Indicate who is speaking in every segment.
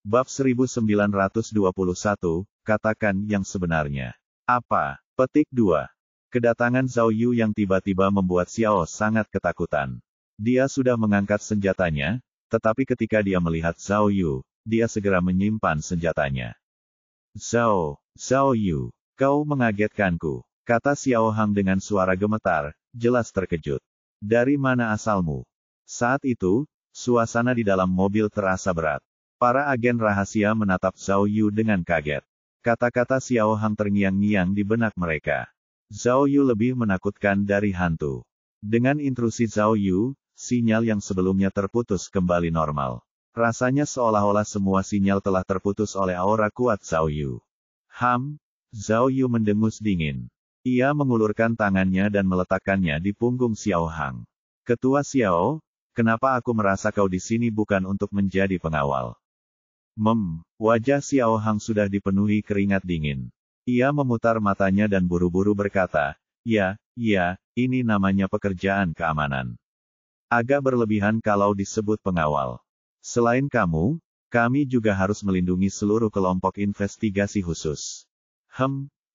Speaker 1: Bab 1921, katakan yang sebenarnya. Apa? Petik 2. Kedatangan Zhao Yu yang tiba-tiba membuat Xiao sangat ketakutan. Dia sudah mengangkat senjatanya, tetapi ketika dia melihat Zhao Yu, dia segera menyimpan senjatanya. Zhao Yu, kau mengagetkanku, kata Xiao Hang dengan suara gemetar, jelas terkejut. Dari mana asalmu? Saat itu, suasana di dalam mobil terasa berat. Para agen rahasia menatap Zhao Yu dengan kaget. Kata-kata Xiao Hang terngiang-ngiang di benak mereka. Zhao Yu lebih menakutkan dari hantu. Dengan intrusi Zhao Yu, sinyal yang sebelumnya terputus kembali normal. Rasanya seolah-olah semua sinyal telah terputus oleh aura kuat Zhao Yu. Zhao Yu mendengus dingin. Ia mengulurkan tangannya dan meletakkannya di punggung Xiao Hang. Ketua Xiao, kenapa aku merasa kau di sini bukan untuk menjadi pengawal? Wajah Xiao Hang sudah dipenuhi keringat dingin. Ia memutar matanya dan buru-buru berkata, ya, ini namanya pekerjaan keamanan. Agak berlebihan kalau disebut pengawal. Selain kamu, kami juga harus melindungi seluruh kelompok investigasi khusus.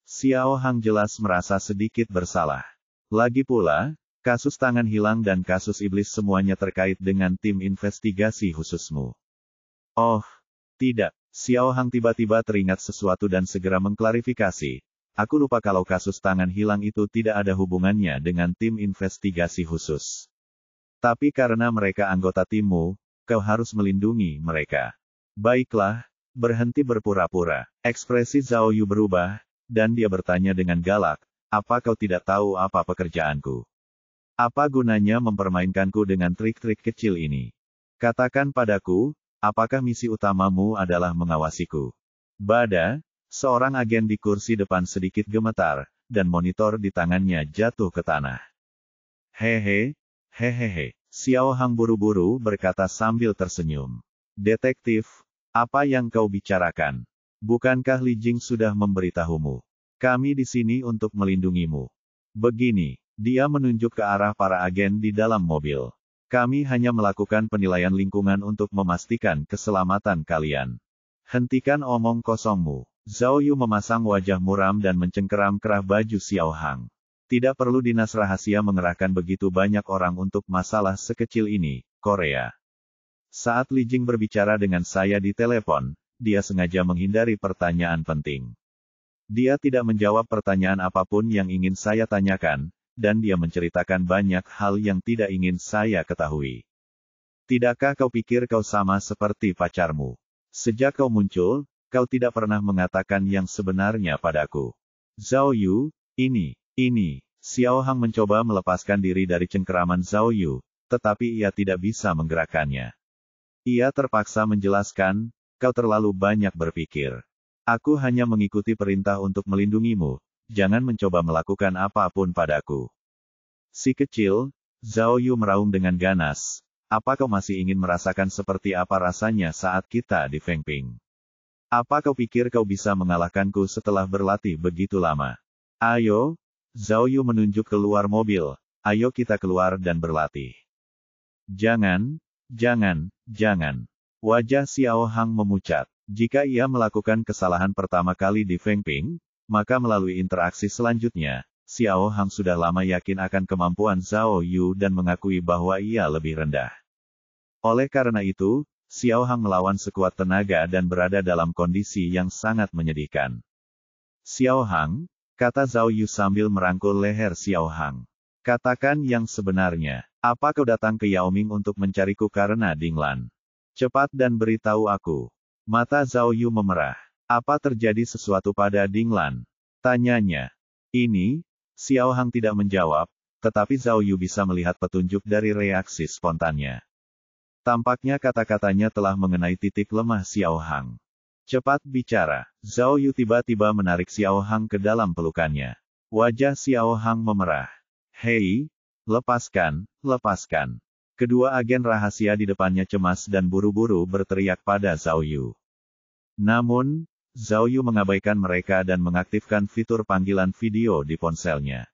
Speaker 1: Xiao Hang jelas merasa sedikit bersalah. Lagi pula, kasus tangan hilang dan kasus iblis semuanya terkait dengan tim investigasi khususmu. Oh, tidak. Xiao Hang tiba-tiba teringat sesuatu dan segera mengklarifikasi. Aku lupa kalau kasus tangan hilang itu tidak ada hubungannya dengan tim investigasi khusus. Tapi karena mereka anggota timmu, kau harus melindungi mereka. Baiklah, berhenti berpura-pura. Ekspresi Zhao Yu berubah, dan dia bertanya dengan galak, apa kau tidak tahu apa pekerjaanku? Apa gunanya mempermainkanku dengan trik-trik kecil ini? Katakan padaku, apakah misi utamamu adalah mengawasiku? Bada, seorang agen di kursi depan sedikit gemetar, dan monitor di tangannya jatuh ke tanah. Hehehe. Xiao Hang buru-buru berkata sambil tersenyum. Detektif, apa yang kau bicarakan? Bukankah Li Jing sudah memberitahumu? Kami di sini untuk melindungimu. Begini, dia menunjuk ke arah para agen di dalam mobil. Kami hanya melakukan penilaian lingkungan untuk memastikan keselamatan kalian. Hentikan omong kosongmu. Zhao Yu memasang wajah muram dan mencengkeram kerah baju Xiao Hang. Tidak perlu dinas rahasia mengerahkan begitu banyak orang untuk masalah sekecil ini, Korea. Saat Li Jing berbicara dengan saya di telepon, dia sengaja menghindari pertanyaan penting. Dia tidak menjawab pertanyaan apapun yang ingin saya tanyakan, dan dia menceritakan banyak hal yang tidak ingin saya ketahui. Tidakkah kau pikir kau sama seperti pacarmu? Sejak kau muncul, kau tidak pernah mengatakan yang sebenarnya padaku. Zhao Yu, ini. Xiao Hang mencoba melepaskan diri dari cengkeraman Zhao Yu, tetapi ia tidak bisa menggerakkannya. Ia terpaksa menjelaskan, kau terlalu banyak berpikir. Aku hanya mengikuti perintah untuk melindungimu, jangan mencoba melakukan apapun padaku. Si kecil, Zhao Yu meraung dengan ganas, apa kau masih ingin merasakan seperti apa rasanya saat kita di Fengping? Apa kau pikir kau bisa mengalahkanku setelah berlatih begitu lama? Ayo, Zhao Yu menunjuk keluar mobil, ayo kita keluar dan berlatih. Jangan. Wajah Xiao Hang memucat. Jika ia melakukan kesalahan pertama kali di Fengping, maka melalui interaksi selanjutnya, Xiao Hang sudah lama yakin akan kemampuan Zhao Yu dan mengakui bahwa ia lebih rendah. Oleh karena itu, Xiao Hang melawan sekuat tenaga dan berada dalam kondisi yang sangat menyedihkan. Xiao Hang, kata Zhao Yu sambil merangkul leher Xiao Hang. Katakan yang sebenarnya, apa kau datang ke Yaoming untuk mencariku karena Dinglan? Cepat dan beritahu aku. Mata Zhao Yu memerah. Apa terjadi sesuatu pada Dinglan? Tanyanya. Ini, Xiao Hang tidak menjawab, tetapi Zhao Yu bisa melihat petunjuk dari reaksi spontannya. Tampaknya kata-katanya telah mengenai titik lemah Xiao Hang. Cepat bicara. Zhao Yu tiba-tiba menarik Xiao Hang ke dalam pelukannya. Wajah Xiao Hang memerah. Hei, lepaskan. Kedua agen rahasia di depannya cemas dan buru-buru berteriak pada Zhao Yu. Namun, Zhao Yu mengabaikan mereka dan mengaktifkan fitur panggilan video di ponselnya.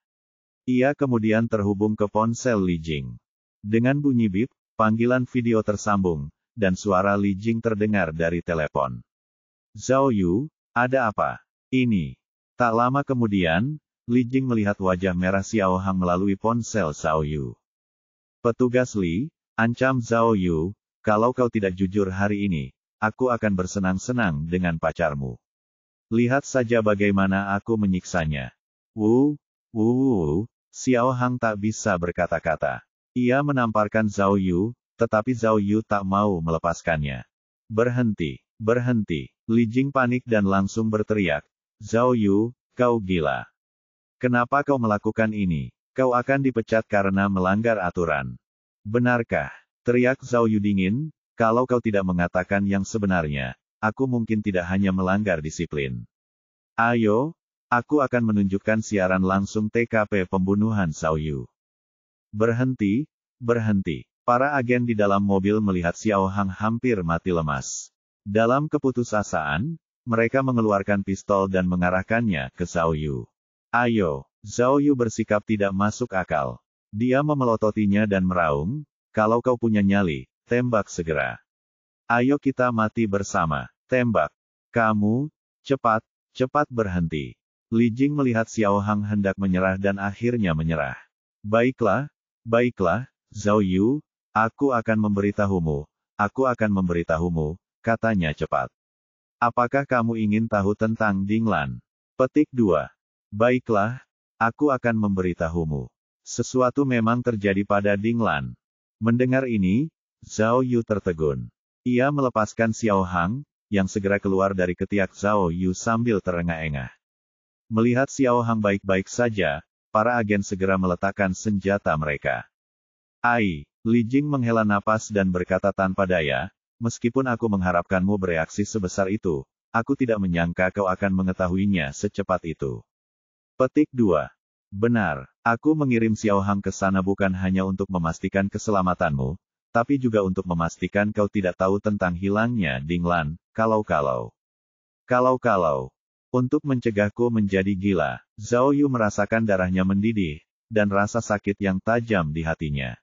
Speaker 1: Ia kemudian terhubung ke ponsel Li Jing. Dengan bunyi bip, panggilan video tersambung, dan suara Li Jing terdengar dari telepon. Zhao Yu, ada apa? Ini. Tak lama kemudian, Li Jing melihat wajah merah Xiao Hang melalui ponsel Zhao Yu. Petugas Li, ancam Zhao Yu, kalau kau tidak jujur hari ini, aku akan bersenang-senang dengan pacarmu. Lihat saja bagaimana aku menyiksanya. Xiao Hang tak bisa berkata-kata. Ia menamparkan Zhao Yu, tetapi Zhao Yu tak mau melepaskannya. Berhenti, berhenti. Li Jing panik dan langsung berteriak. Zhao Yu, kau gila. Kenapa kau melakukan ini? Kau akan dipecat karena melanggar aturan. Benarkah? Teriak Zhao Yu dingin, kalau kau tidak mengatakan yang sebenarnya, aku mungkin tidak hanya melanggar disiplin. Ayo, aku akan menunjukkan siaran langsung TKP pembunuhan Zhao Yu. Berhenti, berhenti. Para agen di dalam mobil melihat Xiao Hang hampir mati lemas. Dalam keputusasaan, mereka mengeluarkan pistol dan mengarahkannya ke Zhao Yu. Ayo, Zhao Yu bersikap tidak masuk akal. Dia memelototinya dan meraung, kalau kau punya nyali, tembak segera. Ayo kita mati bersama, tembak. Kamu, cepat, cepat berhenti. Li Jing melihat Xiao Hang hendak menyerah dan akhirnya menyerah. Baiklah, baiklah, Zhao Yu, aku akan memberitahumu, katanya cepat. Apakah kamu ingin tahu tentang Dinglan? Petik 2. Baiklah, aku akan memberitahumu. Sesuatu memang terjadi pada Dinglan. Mendengar ini, Zhao Yu tertegun. Ia melepaskan Xiao Hang, yang segera keluar dari ketiak Zhao Yu sambil terengah-engah. Melihat Xiao Hang baik-baik saja, para agen segera meletakkan senjata mereka. Li Jing menghela napas dan berkata tanpa daya, meskipun aku mengharapkanmu bereaksi sebesar itu, aku tidak menyangka kau akan mengetahuinya secepat itu. Petik 2. Benar, aku mengirim Xiao Hang ke sana bukan hanya untuk memastikan keselamatanmu, tapi juga untuk memastikan kau tidak tahu tentang hilangnya Dinglan, kalau-kalau. Untuk mencegahku menjadi gila, Zhao Yu merasakan darahnya mendidih, dan rasa sakit yang tajam di hatinya.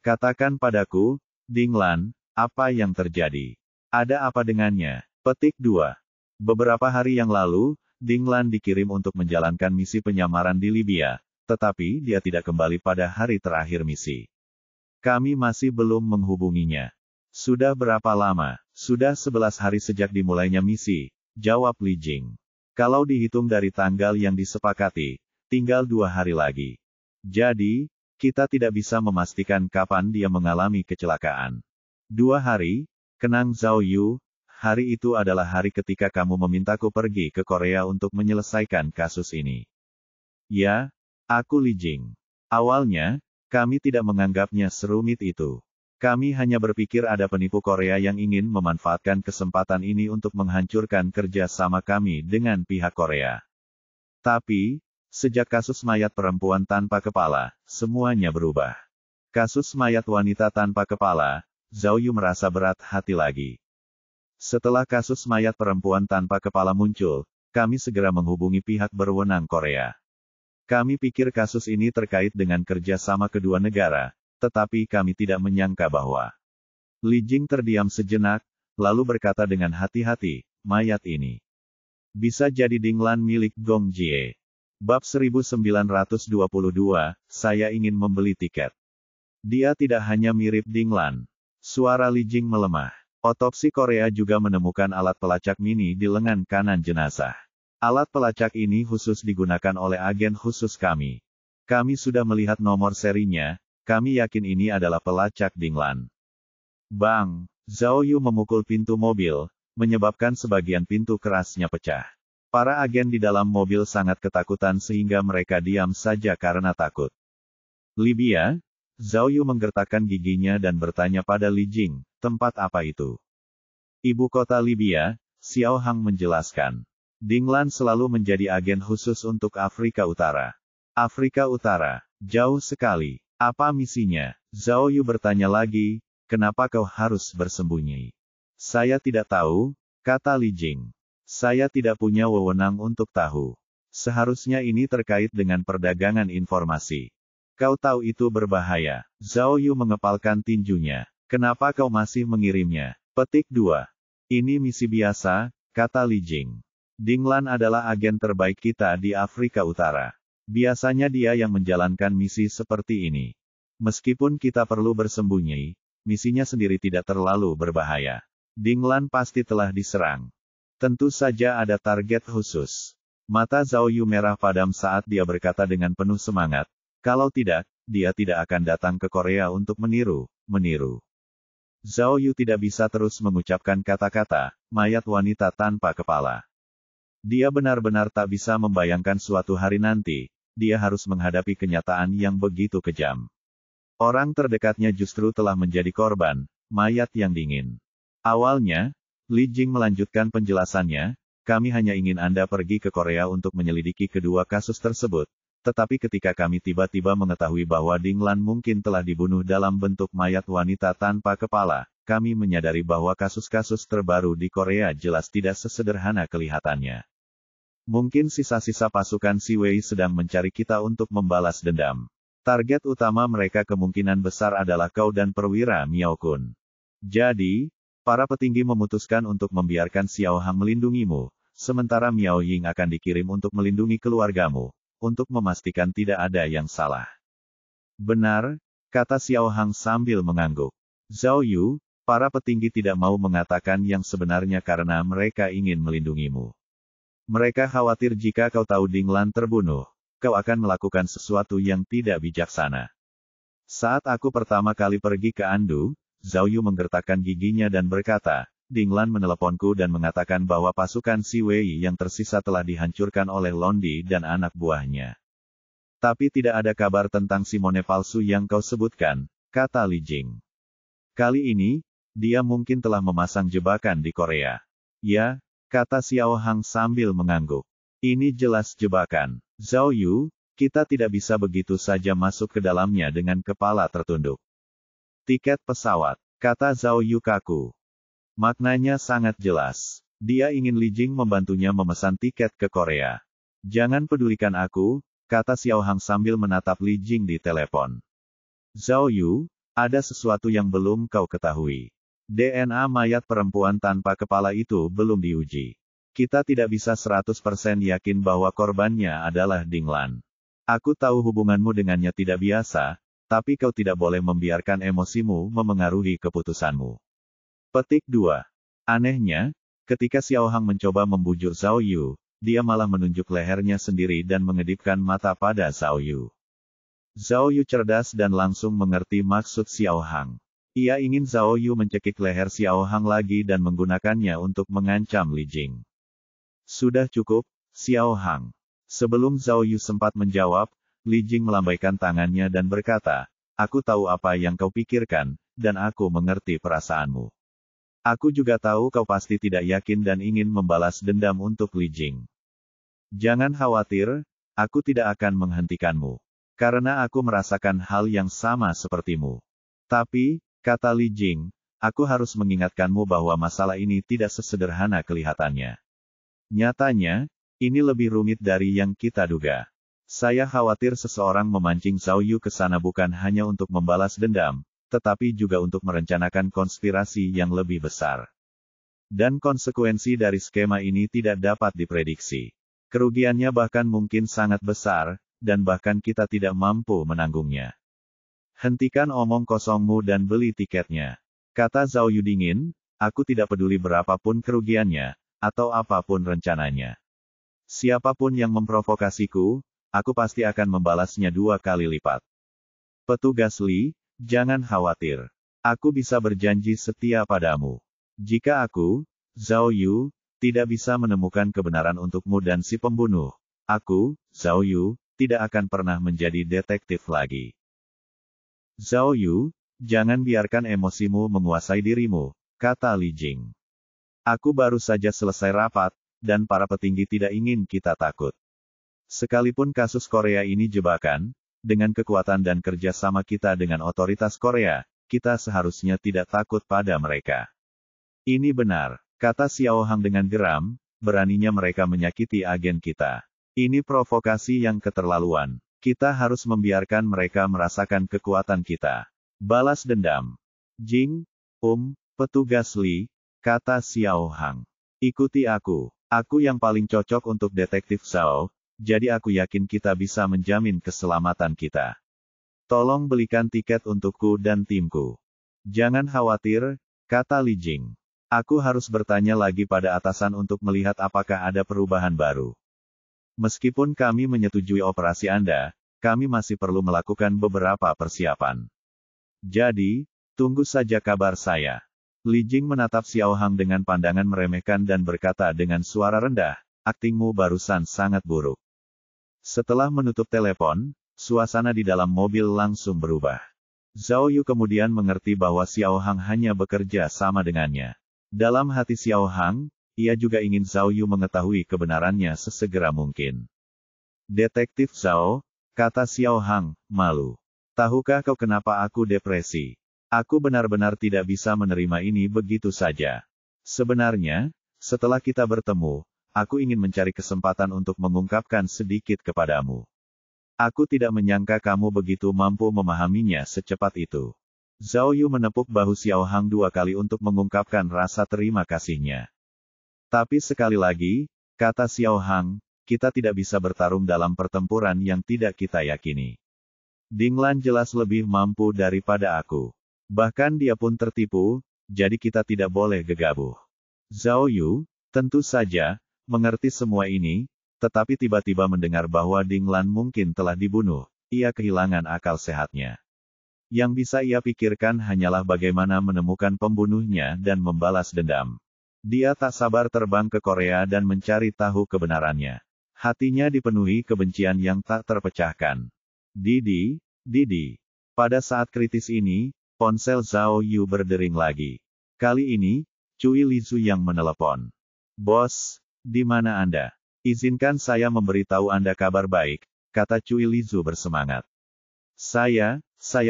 Speaker 1: Katakan padaku, Dinglan, apa yang terjadi? Ada apa dengannya? Petik 2. Beberapa hari yang lalu, Dinglan dikirim untuk menjalankan misi penyamaran di Libya, tetapi dia tidak kembali pada hari terakhir misi. Kami masih belum menghubunginya. Sudah berapa lama? Sudah 11 hari sejak dimulainya misi, jawab Li Jing. Kalau dihitung dari tanggal yang disepakati, tinggal 2 hari lagi. Jadi, kita tidak bisa memastikan kapan dia mengalami kecelakaan. 2 hari, kenang Zhao Yu, hari itu adalah hari ketika kamu memintaku pergi ke Korea untuk menyelesaikan kasus ini. Ya, aku Li Jing. Awalnya, kami tidak menganggapnya serumit itu. Kami hanya berpikir ada penipu Korea yang ingin memanfaatkan kesempatan ini untuk menghancurkan kerja sama kami dengan pihak Korea. Tapi, sejak kasus mayat perempuan tanpa kepala, semuanya berubah. Kasus mayat wanita tanpa kepala, Zhao Yu merasa berat hati lagi. Setelah kasus mayat perempuan tanpa kepala muncul, kami segera menghubungi pihak berwenang Korea. Kami pikir kasus ini terkait dengan kerjasama kedua negara, tetapi kami tidak menyangka bahwa... Li Jing terdiam sejenak, lalu berkata dengan hati-hati, mayat ini bisa jadi Dinglan milik Gong Jie. Bab 1922, saya ingin membeli tiket. Dia tidak hanya mirip Dinglan. Suara Li Jing melemah. Otopsi Korea juga menemukan alat pelacak mini di lengan kanan jenazah. Alat pelacak ini khusus digunakan oleh agen khusus kami. Kami sudah melihat nomor serinya, kami yakin ini adalah pelacak Dinglan. Bang! Zhao Yu memukul pintu mobil, menyebabkan sebagian pintu kerasnya pecah. Para agen di dalam mobil sangat ketakutan sehingga mereka diam saja karena takut. Libya? Zhao Yu menggertakkan giginya dan bertanya pada Li Jing, tempat apa itu? Ibu kota Libya, Xiao Hang menjelaskan. Dinglan selalu menjadi agen khusus untuk Afrika Utara. Afrika Utara, jauh sekali. Apa misinya? Zhao Yu bertanya lagi, kenapa kau harus bersembunyi? Saya tidak tahu, kata Li Jing. Saya tidak punya wewenang untuk tahu. Seharusnya ini terkait dengan perdagangan informasi. Kau tahu itu berbahaya. Zhao Yu mengepalkan tinjunya. Kenapa kau masih mengirimnya? Petik 2. Ini misi biasa, kata Li Jing. Ding Lan adalah agen terbaik kita di Afrika Utara. Biasanya dia yang menjalankan misi seperti ini. Meskipun kita perlu bersembunyi, misinya sendiri tidak terlalu berbahaya. Ding Lan pasti telah diserang. Tentu saja ada target khusus. Mata Zhao Yu merah padam saat dia berkata dengan penuh semangat, kalau tidak, dia tidak akan datang ke Korea untuk meniru. Zhao Yu tidak bisa terus mengucapkan kata-kata, mayat wanita tanpa kepala. Dia benar-benar tak bisa membayangkan suatu hari nanti, dia harus menghadapi kenyataan yang begitu kejam. Orang terdekatnya justru telah menjadi korban, mayat yang dingin. Awalnya, Li Jing melanjutkan penjelasannya, kami hanya ingin Anda pergi ke Korea untuk menyelidiki kedua kasus tersebut. Tetapi ketika kami tiba-tiba mengetahui bahwa Ding Lan mungkin telah dibunuh dalam bentuk mayat wanita tanpa kepala, kami menyadari bahwa kasus-kasus terbaru di Korea jelas tidak sesederhana kelihatannya. Mungkin sisa-sisa pasukan Si Wei sedang mencari kita untuk membalas dendam. Target utama mereka kemungkinan besar adalah kau dan perwira Miao Kun. Jadi, para petinggi memutuskan untuk membiarkan Xiao Hang melindungimu, sementara Miao Ying akan dikirim untuk melindungi keluargamu. Untuk memastikan tidak ada yang salah. Benar, kata Xiao Hang sambil mengangguk. Zhao Yu, para petinggi tidak mau mengatakan yang sebenarnya karena mereka ingin melindungimu. Mereka khawatir jika kau tahu Ding Lan terbunuh, kau akan melakukan sesuatu yang tidak bijaksana. Saat aku pertama kali pergi ke Andu, Zhao Yu menggertakkan giginya dan berkata, Ding Lan meneleponku dan mengatakan bahwa pasukan Si Wei yang tersisa telah dihancurkan oleh Londi dan anak buahnya. Tapi tidak ada kabar tentang Simone palsu yang kau sebutkan, kata Li Jing. Kali ini, dia mungkin telah memasang jebakan di Korea. Ya, kata Xiao Hang sambil mengangguk. Ini jelas jebakan. Zhao Yu, kita tidak bisa begitu saja masuk ke dalamnya dengan kepala tertunduk. Tiket pesawat, kata Zhao Yu kaku. Maknanya sangat jelas. Dia ingin Li Jing membantunya memesan tiket ke Korea. Jangan pedulikan aku, kata Xiao Hang sambil menatap Li Jing di telepon. Zhao Yu, ada sesuatu yang belum kau ketahui. DNA mayat perempuan tanpa kepala itu belum diuji. Kita tidak bisa 100% yakin bahwa korbannya adalah Ding Lan. Aku tahu hubunganmu dengannya tidak biasa, tapi kau tidak boleh membiarkan emosimu memengaruhi keputusanmu. Petik 2. Anehnya, ketika Xiao Hang mencoba membujuk Zhao Yu, dia malah menunjuk lehernya sendiri dan mengedipkan mata pada Zhao Yu. Zhao Yu cerdas dan langsung mengerti maksud Xiao Hang. Ia ingin Zhao Yu mencekik leher Xiao Hang lagi dan menggunakannya untuk mengancam Li Jing. Sudah cukup, Xiao Hang. Sebelum Zhao Yu sempat menjawab, Li Jing melambaikan tangannya dan berkata, aku tahu apa yang kau pikirkan, dan aku mengerti perasaanmu. Aku juga tahu kau pasti tidak yakin dan ingin membalas dendam untuk Li Jing. Jangan khawatir, aku tidak akan menghentikanmu. Karena aku merasakan hal yang sama sepertimu. Tapi, kata Li Jing, aku harus mengingatkanmu bahwa masalah ini tidak sesederhana kelihatannya. Nyatanya, ini lebih rumit dari yang kita duga. Saya khawatir seseorang memancing Zhao Yu ke sana bukan hanya untuk membalas dendam, tetapi juga untuk merencanakan konspirasi yang lebih besar. Dan konsekuensi dari skema ini tidak dapat diprediksi. Kerugiannya bahkan mungkin sangat besar, dan bahkan kita tidak mampu menanggungnya. Hentikan omong kosongmu dan beli tiketnya. Kata Zhao Yu dingin, aku tidak peduli berapapun kerugiannya, atau apapun rencananya. Siapapun yang memprovokasiku, aku pasti akan membalasnya 2 kali lipat. Petugas Li, jangan khawatir. Aku bisa berjanji setia padamu. Jika aku, Zhao Yu, tidak bisa menemukan kebenaran untukmu dan si pembunuh, aku, Zhao Yu, tidak akan pernah menjadi detektif lagi. Zhao Yu, jangan biarkan emosimu menguasai dirimu, kata Li Jing. Aku baru saja selesai rapat, dan para petinggi tidak ingin kita takut. Sekalipun kasus Korea ini jebakan, dengan kekuatan dan kerja sama kita dengan otoritas Korea, kita seharusnya tidak takut pada mereka. Ini benar, kata Xiao Hang dengan geram, beraninya mereka menyakiti agen kita. Ini provokasi yang keterlaluan. Kita harus membiarkan mereka merasakan kekuatan kita. Balas dendam. Jing, petugas Li, kata Xiao Hang. Ikuti aku. Aku yang paling cocok untuk detektif Zhao, jadi aku yakin kita bisa menjamin keselamatan kita. Tolong belikan tiket untukku dan timku. Jangan khawatir, kata Li Jing. Aku harus bertanya lagi pada atasan untuk melihat apakah ada perubahan baru. Meskipun kami menyetujui operasi Anda, kami masih perlu melakukan beberapa persiapan. Jadi, tunggu saja kabar saya. Li Jing menatap Xiao Hang dengan pandangan meremehkan dan berkata dengan suara rendah, aktingmu barusan sangat buruk. Setelah menutup telepon, suasana di dalam mobil langsung berubah. Zhao Yu kemudian mengerti bahwa Xiao Hang hanya bekerja sama dengannya. Dalam hati Xiao Hang, ia juga ingin Zhao Yu mengetahui kebenarannya sesegera mungkin. Detektif Zhao, kata Xiao Hang, malu. Tahukah kau kenapa aku depresi? Aku benar-benar tidak bisa menerima ini begitu saja. Sebenarnya, setelah kita bertemu, aku ingin mencari kesempatan untuk mengungkapkan sedikit kepadamu. Aku tidak menyangka kamu begitu mampu memahaminya secepat itu. Zhao Yu menepuk bahu Xiao Hang 2 kali untuk mengungkapkan rasa terima kasihnya. Tapi sekali lagi, kata Xiao Hang, kita tidak bisa bertarung dalam pertempuran yang tidak kita yakini. Ding Lan jelas lebih mampu daripada aku. Bahkan dia pun tertipu, jadi kita tidak boleh gegabah. Zhao Yu, tentu saja, mengerti semua ini, tetapi tiba-tiba mendengar bahwa Ding Lan mungkin telah dibunuh, ia kehilangan akal sehatnya. Yang bisa ia pikirkan hanyalah bagaimana menemukan pembunuhnya dan membalas dendam. Dia tak sabar terbang ke Korea dan mencari tahu kebenarannya. Hatinya dipenuhi kebencian yang tak terpecahkan. Didi. Pada saat kritis ini, ponsel Zhao Yu berdering lagi. Kali ini, Cui Lizu yang menelepon. Bos, di mana Anda? Izinkan saya memberitahu Anda kabar baik, kata Cui Lizu bersemangat. Saya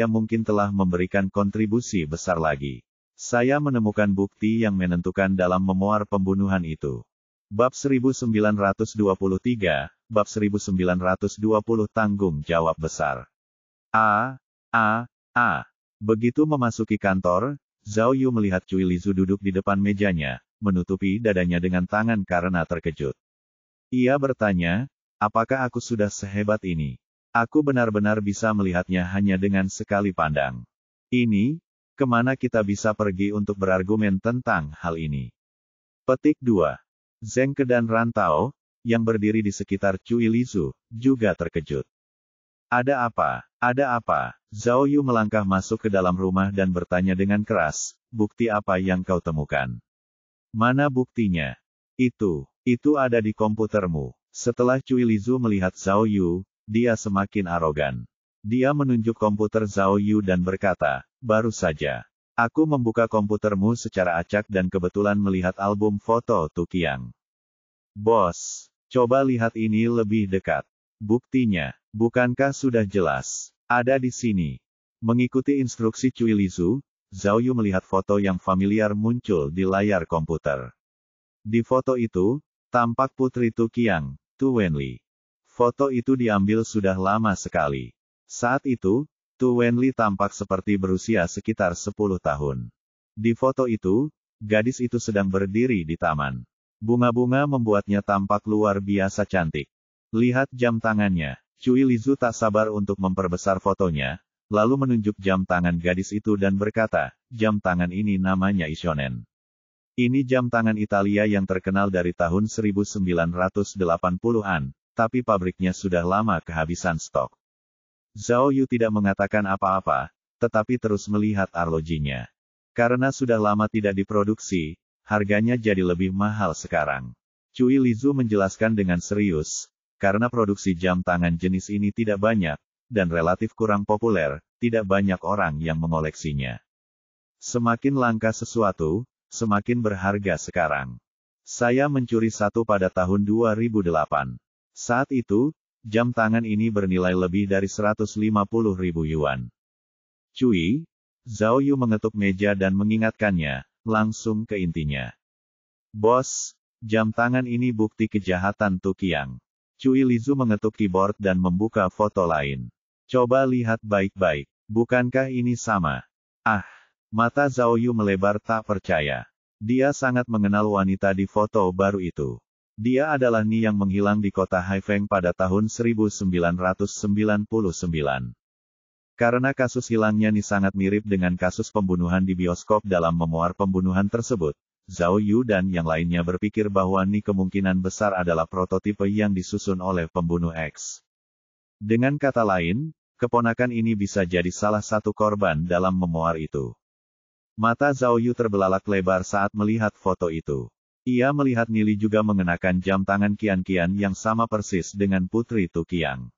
Speaker 1: mungkin telah memberikan kontribusi besar lagi. Saya menemukan bukti yang menentukan dalam memoir pembunuhan itu. Bab 1923, Bab 1920 tanggung jawab besar. Begitu memasuki kantor, Zhao Yu melihat Cui Lizu duduk di depan mejanya, menutupi dadanya dengan tangan karena terkejut. Ia bertanya, apakah aku sudah sehebat ini? Aku benar-benar bisa melihatnya hanya dengan sekali pandang. Ini, kemana kita bisa pergi untuk berargumen tentang hal ini? Petik 2. Zheng Ke dan Rantao, yang berdiri di sekitar Cui Lizu, juga terkejut. Ada apa? Zhao Yu melangkah masuk ke dalam rumah dan bertanya dengan keras, bukti apa yang kau temukan? Mana buktinya? Itu ada di komputermu. Setelah Cui Lizu melihat Zhao Yu, dia semakin arogan. Dia menunjuk komputer Zhao Yu dan berkata, baru saja. Aku membuka komputermu secara acak dan kebetulan melihat album foto Tu Qiang. Bos, coba lihat ini lebih dekat. Buktinya, bukankah sudah jelas? Ada di sini. Mengikuti instruksi Cui Lizu, Zhao Yu melihat foto yang familiar muncul di layar komputer. Di foto itu, tampak Putri Tu Qiang, Tu Wenli. Foto itu diambil sudah lama sekali. Saat itu, Tu Wenli tampak seperti berusia sekitar 10 tahun. Di foto itu, gadis itu sedang berdiri di taman. Bunga-bunga membuatnya tampak luar biasa cantik. Lihat jam tangannya. Cui Lizu tak sabar untuk memperbesar fotonya, lalu menunjuk jam tangan gadis itu dan berkata, jam tangan ini namanya Ishonen. Ini jam tangan Italia yang terkenal dari tahun 1980-an, tapi pabriknya sudah lama kehabisan stok. Zhao Yu tidak mengatakan apa-apa, tetapi terus melihat arlojinya. Karena sudah lama tidak diproduksi, harganya jadi lebih mahal sekarang. Cui Lizu menjelaskan dengan serius, karena produksi jam tangan jenis ini tidak banyak, dan relatif kurang populer, tidak banyak orang yang mengoleksinya. Semakin langka sesuatu, semakin berharga sekarang. Saya mencuri satu pada tahun 2008. Saat itu, jam tangan ini bernilai lebih dari 150.000 yuan. Cui, Zhao Yu mengetuk meja dan mengingatkannya, langsung ke intinya. Bos, jam tangan ini bukti kejahatan Tu Qiang. Cui Lizu mengetuk keyboard dan membuka foto lain. Coba lihat baik-baik. Bukankah ini sama? Mata Zhao Yu melebar tak percaya. Dia sangat mengenal wanita di foto baru itu. Dia adalah Ni yang menghilang di kota Haifeng pada tahun 1999. Karena kasus hilangnya Ni sangat mirip dengan kasus pembunuhan di bioskop dalam memuar pembunuhan tersebut, Zhao Yu dan yang lainnya berpikir bahwa Ni kemungkinan besar adalah prototipe yang disusun oleh pembunuh X. Dengan kata lain, keponakan ini bisa jadi salah satu korban dalam memuar itu. Mata Zhao Yu terbelalak lebar saat melihat foto itu. Ia melihat Nili juga mengenakan jam tangan Qian-Qian yang sama persis dengan Putri Tu Qiang.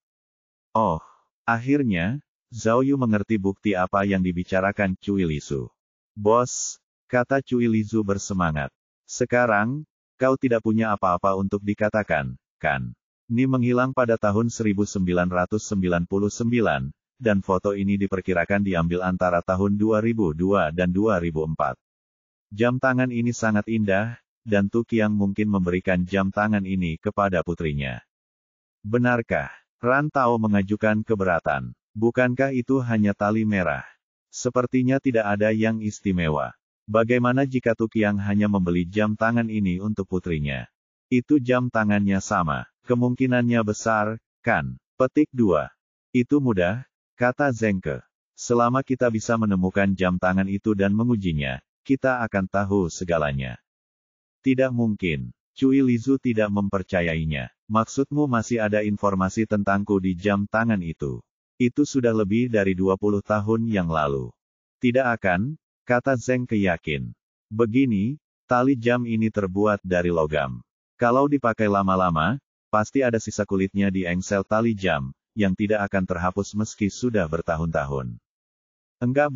Speaker 1: Oh, akhirnya, Zhao Yu mengerti bukti apa yang dibicarakan Cui Lisu. Bos, kata Cui Lisu bersemangat. Sekarang, kau tidak punya apa-apa untuk dikatakan, kan? Ni menghilang pada tahun 1999, dan foto ini diperkirakan diambil antara tahun 2002 dan 2004. Jam tangan ini sangat indah, dan Tu Qiang mungkin memberikan jam tangan ini kepada putrinya. Benarkah? Ran Tao mengajukan keberatan. Bukankah itu hanya tali merah? Sepertinya tidak ada yang istimewa. Bagaimana jika Tu Qiang hanya membeli jam tangan ini untuk putrinya? Itu jam tangannya sama. Kemungkinannya besar, kan? Petik 2. Itu mudah, kata Zhengke. Selama kita bisa menemukan jam tangan itu dan mengujinya, kita akan tahu segalanya. Tidak mungkin. Cui Lisu tidak mempercayainya. Maksudmu masih ada informasi tentangku di jam tangan itu? Itu sudah lebih dari 20 tahun yang lalu. Tidak akan, kata Zhengke yakin. Begini, tali jam ini terbuat dari logam. Kalau dipakai lama-lama, pasti ada sisa kulitnya di engsel tali jam, yang tidak akan terhapus meski sudah bertahun-tahun. Enggak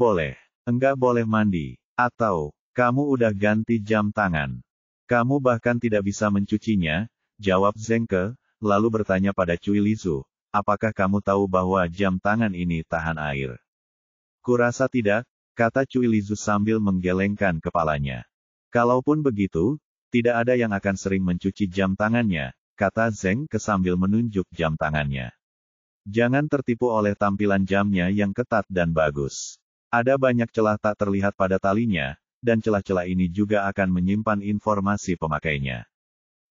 Speaker 1: boleh mandi, atau, kamu udah ganti jam tangan. Kamu bahkan tidak bisa mencucinya, jawab Zhengke, lalu bertanya pada Cui Lisu, apakah kamu tahu bahwa jam tangan ini tahan air? Kurasa tidak, kata Cui Lisu sambil menggelengkan kepalanya. Kalaupun begitu, tidak ada yang akan sering mencuci jam tangannya, kata Zhengke sambil menunjuk jam tangannya. Jangan tertipu oleh tampilan jamnya yang ketat dan bagus. Ada banyak celah tak terlihat pada talinya, dan celah-celah ini juga akan menyimpan informasi pemakainya.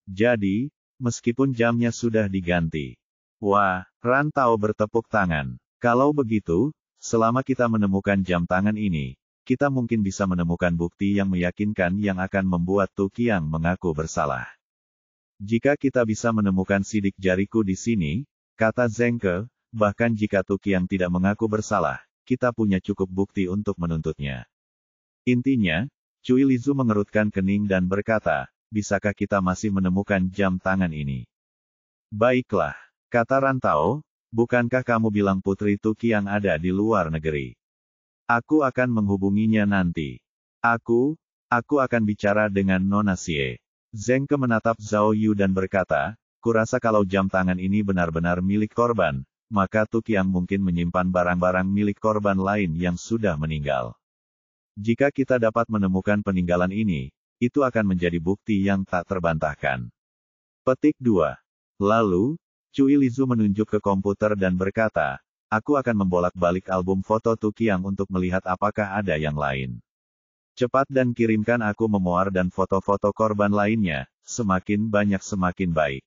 Speaker 1: Jadi, meskipun jamnya sudah diganti. Wah, Ran Tao bertepuk tangan. Kalau begitu, selama kita menemukan jam tangan ini, kita mungkin bisa menemukan bukti yang meyakinkan yang akan membuat Tu Qiang mengaku bersalah. Jika kita bisa menemukan sidik jariku di sini, kata Zhengke, bahkan jika Tu Qiang tidak mengaku bersalah, kita punya cukup bukti untuk menuntutnya. Intinya, Cui Lisu mengerutkan kening dan berkata, bisakah kita masih menemukan jam tangan ini? Baiklah, kata Ran Tao, bukankah kamu bilang Putri Tu Qiang ada di luar negeri? Aku akan menghubunginya nanti. Aku akan bicara dengan Nona Xie. Zhengke menatap Zhao Yu dan berkata, kurasa kalau jam tangan ini benar-benar milik korban, maka Tu Qiang mungkin menyimpan barang-barang milik korban lain yang sudah meninggal. Jika kita dapat menemukan peninggalan ini, itu akan menjadi bukti yang tak terbantahkan. Petik 2. Lalu, Cui Lisu menunjuk ke komputer dan berkata, aku akan membolak-balik album foto Tu Qiang untuk melihat apakah ada yang lain. Cepat dan kirimkan aku memoir dan foto-foto korban lainnya, semakin banyak semakin baik.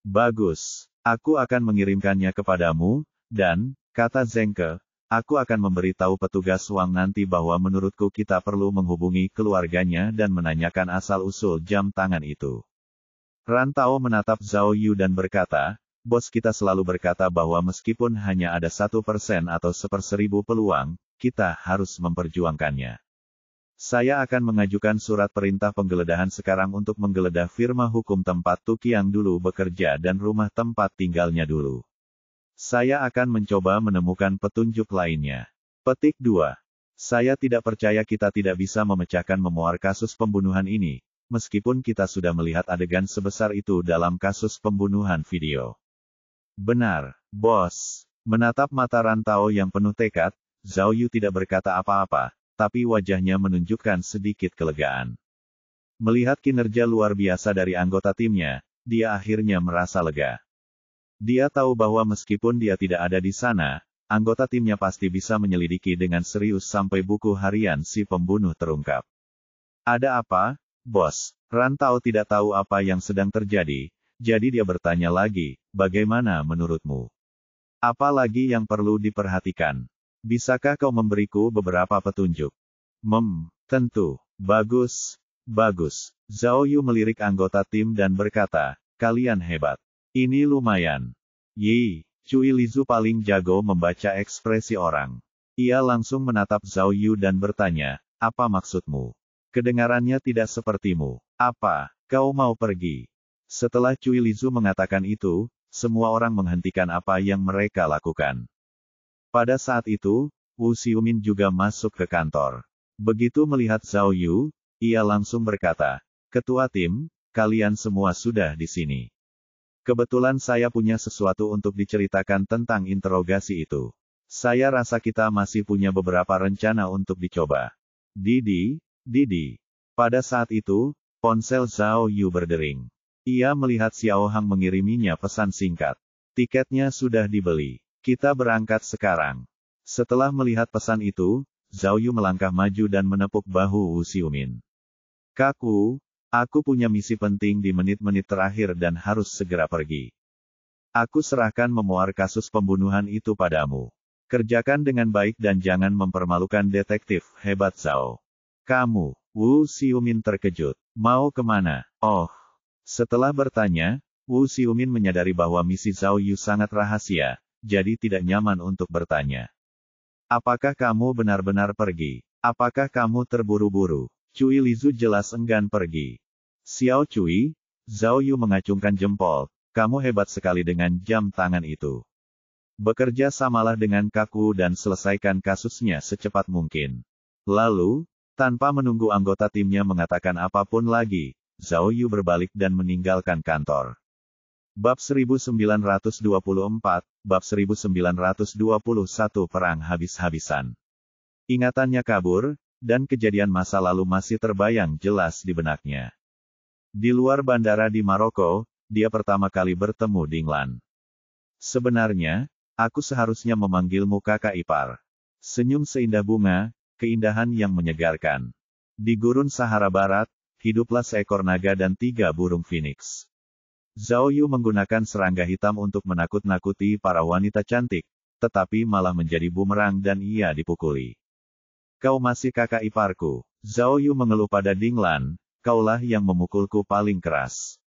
Speaker 1: Bagus, aku akan mengirimkannya kepadamu, dan, kata Zhengke, aku akan memberitahu petugas Wang nanti bahwa menurutku kita perlu menghubungi keluarganya dan menanyakan asal-usul jam tangan itu. Ran Tao menatap Zhao Yu dan berkata, bos kita selalu berkata bahwa meskipun hanya ada 1% atau 1/1000 peluang, kita harus memperjuangkannya. Saya akan mengajukan surat perintah penggeledahan sekarang untuk menggeledah firma hukum tempat Tu Qiang dulu bekerja dan rumah tempat tinggalnya dulu. Saya akan mencoba menemukan petunjuk lainnya. Petik 2. Saya tidak percaya kita tidak bisa memecahkan memuar kasus pembunuhan ini, meskipun kita sudah melihat adegan sebesar itu dalam kasus pembunuhan video. Benar, bos. Menatap mata Ran Tao yang penuh tekad, Zhao Yu tidak berkata apa-apa, tapi wajahnya menunjukkan sedikit kelegaan. Melihat kinerja luar biasa dari anggota timnya, dia akhirnya merasa lega. Dia tahu bahwa meskipun dia tidak ada di sana, anggota timnya pasti bisa menyelidiki dengan serius sampai buku harian si pembunuh terungkap. Ada apa, bos? Ran Tao tidak tahu apa yang sedang terjadi, jadi dia bertanya lagi, bagaimana menurutmu? Apa lagi yang perlu diperhatikan? Bisakah kau memberiku beberapa petunjuk? Tentu. Bagus. Bagus. Zhao Yu melirik anggota tim dan berkata, kalian hebat. Ini lumayan. Yi. Cui Lizu paling jago membaca ekspresi orang. Ia langsung menatap Zhao Yu dan bertanya, apa maksudmu? Kedengarannya tidak sepertimu. Apa, kau mau pergi? Setelah Cui Lizu mengatakan itu, semua orang menghentikan apa yang mereka lakukan. Pada saat itu, Wu Xiumin juga masuk ke kantor. Begitu melihat Zhao Yu, ia langsung berkata, Ketua tim, kalian semua sudah di sini. Kebetulan saya punya sesuatu untuk diceritakan tentang interogasi itu. Saya rasa kita masih punya beberapa rencana untuk dicoba. Didi. Pada saat itu, ponsel Zhao Yu berdering. Ia melihat Xiao Hang mengiriminya pesan singkat. Tiketnya sudah dibeli. Kita berangkat sekarang. Setelah melihat pesan itu, Zhao Yu melangkah maju dan menepuk bahu Wu Xiumin. Kaku, aku punya misi penting di menit-menit terakhir dan harus segera pergi. Aku serahkan memuar kasus pembunuhan itu padamu. Kerjakan dengan baik dan jangan mempermalukan detektif hebat Zhao. Kamu, Wu Xiumin terkejut. Mau kemana? Oh. Setelah bertanya, Wu Xiumin menyadari bahwa misi Zhao Yu sangat rahasia, jadi tidak nyaman untuk bertanya. Apakah kamu benar-benar pergi? Apakah kamu terburu-buru? Cui Lizu jelas enggan pergi. Xiao Cui, Zhao Yu mengacungkan jempol, kamu hebat sekali dengan jam tangan itu. Bekerja samalah dengan Kaku dan selesaikan kasusnya secepat mungkin. Lalu, tanpa menunggu anggota timnya mengatakan apapun lagi, Zhao Yu berbalik dan meninggalkan kantor. Bab 1924, Bab 1921 Perang habis-habisan. Ingatannya kabur, dan kejadian masa lalu masih terbayang jelas di benaknya. Di luar bandara di Maroko, dia pertama kali bertemu Dinglan. Sebenarnya, aku seharusnya memanggilmu kakak ipar. Senyum seindah bunga, keindahan yang menyegarkan. Di gurun Sahara Barat, hiduplah seekor naga dan 3 burung phoenix. Zhao Yu menggunakan serangga hitam untuk menakut-nakuti para wanita cantik, tetapi malah menjadi bumerang dan ia dipukuli. Kau masih kakak iparku. Zhao Yu mengeluh pada Dinglan, kaulah yang memukulku paling keras.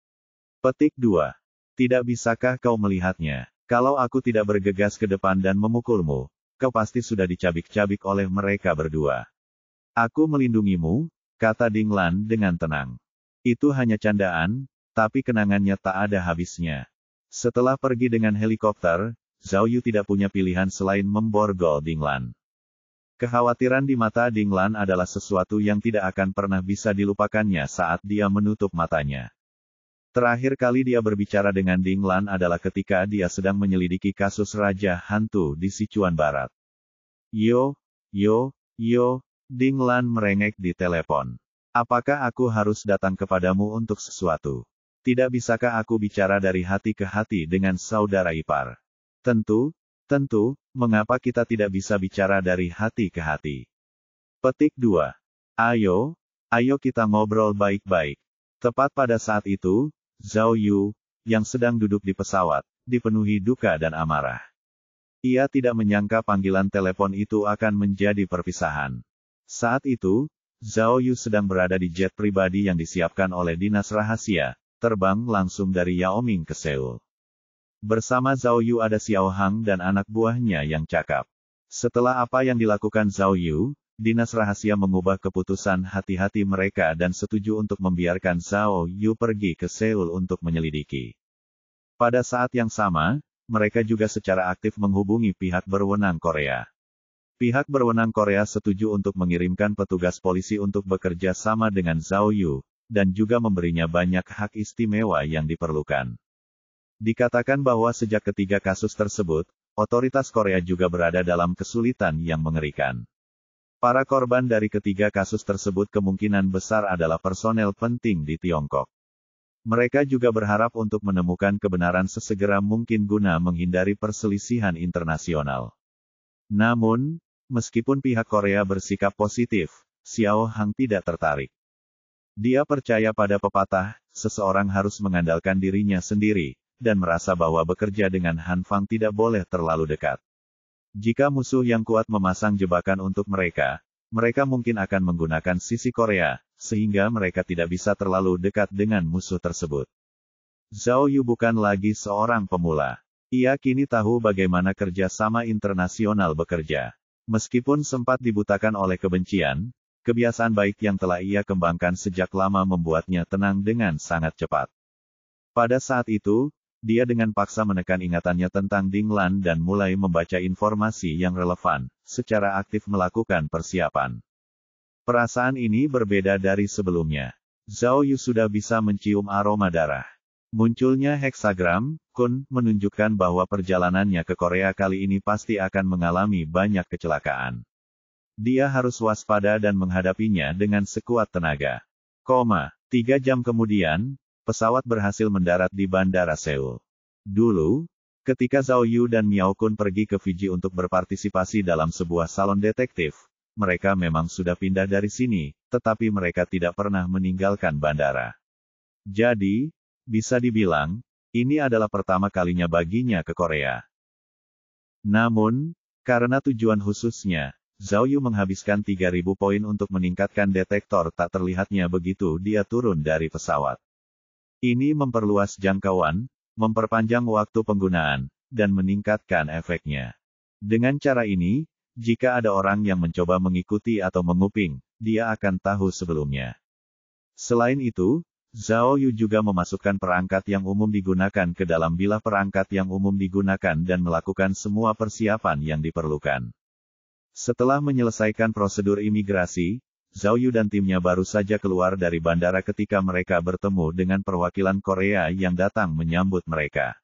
Speaker 1: Petik 2. Tidak bisakah kau melihatnya? Kalau aku tidak bergegas ke depan dan memukulmu, kau pasti sudah dicabik-cabik oleh mereka berdua. Aku melindungimu, kata Dinglan dengan tenang. Itu hanya candaan, tapi kenangannya tak ada habisnya. Setelah pergi dengan helikopter, Zhao Yu tidak punya pilihan selain memborgol Dinglan. Kekhawatiran di mata Dinglan adalah sesuatu yang tidak akan pernah bisa dilupakannya saat dia menutup matanya. Terakhir kali dia berbicara dengan Dinglan adalah ketika dia sedang menyelidiki kasus Raja Hantu di Sichuan Barat. Yo, Dinglan merengek di telepon. Apakah aku harus datang kepadamu untuk sesuatu? Tidak bisakah aku bicara dari hati ke hati dengan saudara ipar? Tentu, mengapa kita tidak bisa bicara dari hati ke hati? Petik 2. Ayo kita ngobrol baik-baik. Tepat pada saat itu, Zhao Yu, yang sedang duduk di pesawat, dipenuhi duka dan amarah. Ia tidak menyangka panggilan telepon itu akan menjadi perpisahan. Saat itu, Zhao Yu sedang berada di jet pribadi yang disiapkan oleh dinas rahasia, terbang langsung dari Yaoming ke Seoul. Bersama Zhao Yu ada Xiao Hang dan anak buahnya yang cakap. Setelah apa yang dilakukan Zhao Yu, dinas rahasia mengubah keputusan hati-hati mereka dan setuju untuk membiarkan Zhao Yu pergi ke Seoul untuk menyelidiki. Pada saat yang sama, mereka juga secara aktif menghubungi pihak berwenang Korea. Pihak berwenang Korea setuju untuk mengirimkan petugas polisi untuk bekerja sama dengan Zhao Yu, dan juga memberinya banyak hak istimewa yang diperlukan. Dikatakan bahwa sejak ketiga kasus tersebut, otoritas Korea juga berada dalam kesulitan yang mengerikan. Para korban dari ketiga kasus tersebut kemungkinan besar adalah personel penting di Tiongkok. Mereka juga berharap untuk menemukan kebenaran sesegera mungkin guna menghindari perselisihan internasional. Namun, meskipun pihak Korea bersikap positif, Xiao Hang tidak tertarik. Dia percaya pada pepatah, seseorang harus mengandalkan dirinya sendiri, dan merasa bahwa bekerja dengan Han Fang tidak boleh terlalu dekat. Jika musuh yang kuat memasang jebakan untuk mereka, mereka mungkin akan menggunakan sisi Korea, sehingga mereka tidak bisa terlalu dekat dengan musuh tersebut. Zhao Yu bukan lagi seorang pemula. Ia kini tahu bagaimana kerja sama internasional bekerja. Meskipun sempat dibutakan oleh kebencian, kebiasaan baik yang telah ia kembangkan sejak lama membuatnya tenang dengan sangat cepat. Pada saat itu, dia dengan paksa menekan ingatannya tentang Ding Lan dan mulai membaca informasi yang relevan, secara aktif melakukan persiapan. Perasaan ini berbeda dari sebelumnya. Zhao Yu sudah bisa mencium aroma darah. Munculnya heksagram, Kun, menunjukkan bahwa perjalanannya ke Korea kali ini pasti akan mengalami banyak kecelakaan. Dia harus waspada dan menghadapinya dengan sekuat tenaga. 3 jam kemudian, pesawat berhasil mendarat di Bandara Seoul. Dulu, ketika Zhao Yu dan Miao Kun pergi ke Fiji untuk berpartisipasi dalam sebuah salon detektif, mereka memang sudah pindah dari sini, tetapi mereka tidak pernah meninggalkan bandara. Jadi, bisa dibilang, ini adalah pertama kalinya baginya ke Korea. Namun, karena tujuan khususnya, Zhao Yu menghabiskan 3.000 poin untuk meningkatkan detektor tak terlihatnya begitu dia turun dari pesawat. Ini memperluas jangkauan, memperpanjang waktu penggunaan, dan meningkatkan efeknya. Dengan cara ini, jika ada orang yang mencoba mengikuti atau menguping, dia akan tahu sebelumnya. Selain itu, Zhao Yu juga memasukkan perangkat yang umum digunakan ke dalam bilah perangkat yang umum digunakan dan melakukan semua persiapan yang diperlukan. Setelah menyelesaikan prosedur imigrasi, Zhao Yu dan timnya baru saja keluar dari bandara ketika mereka bertemu dengan perwakilan Korea yang datang menyambut mereka.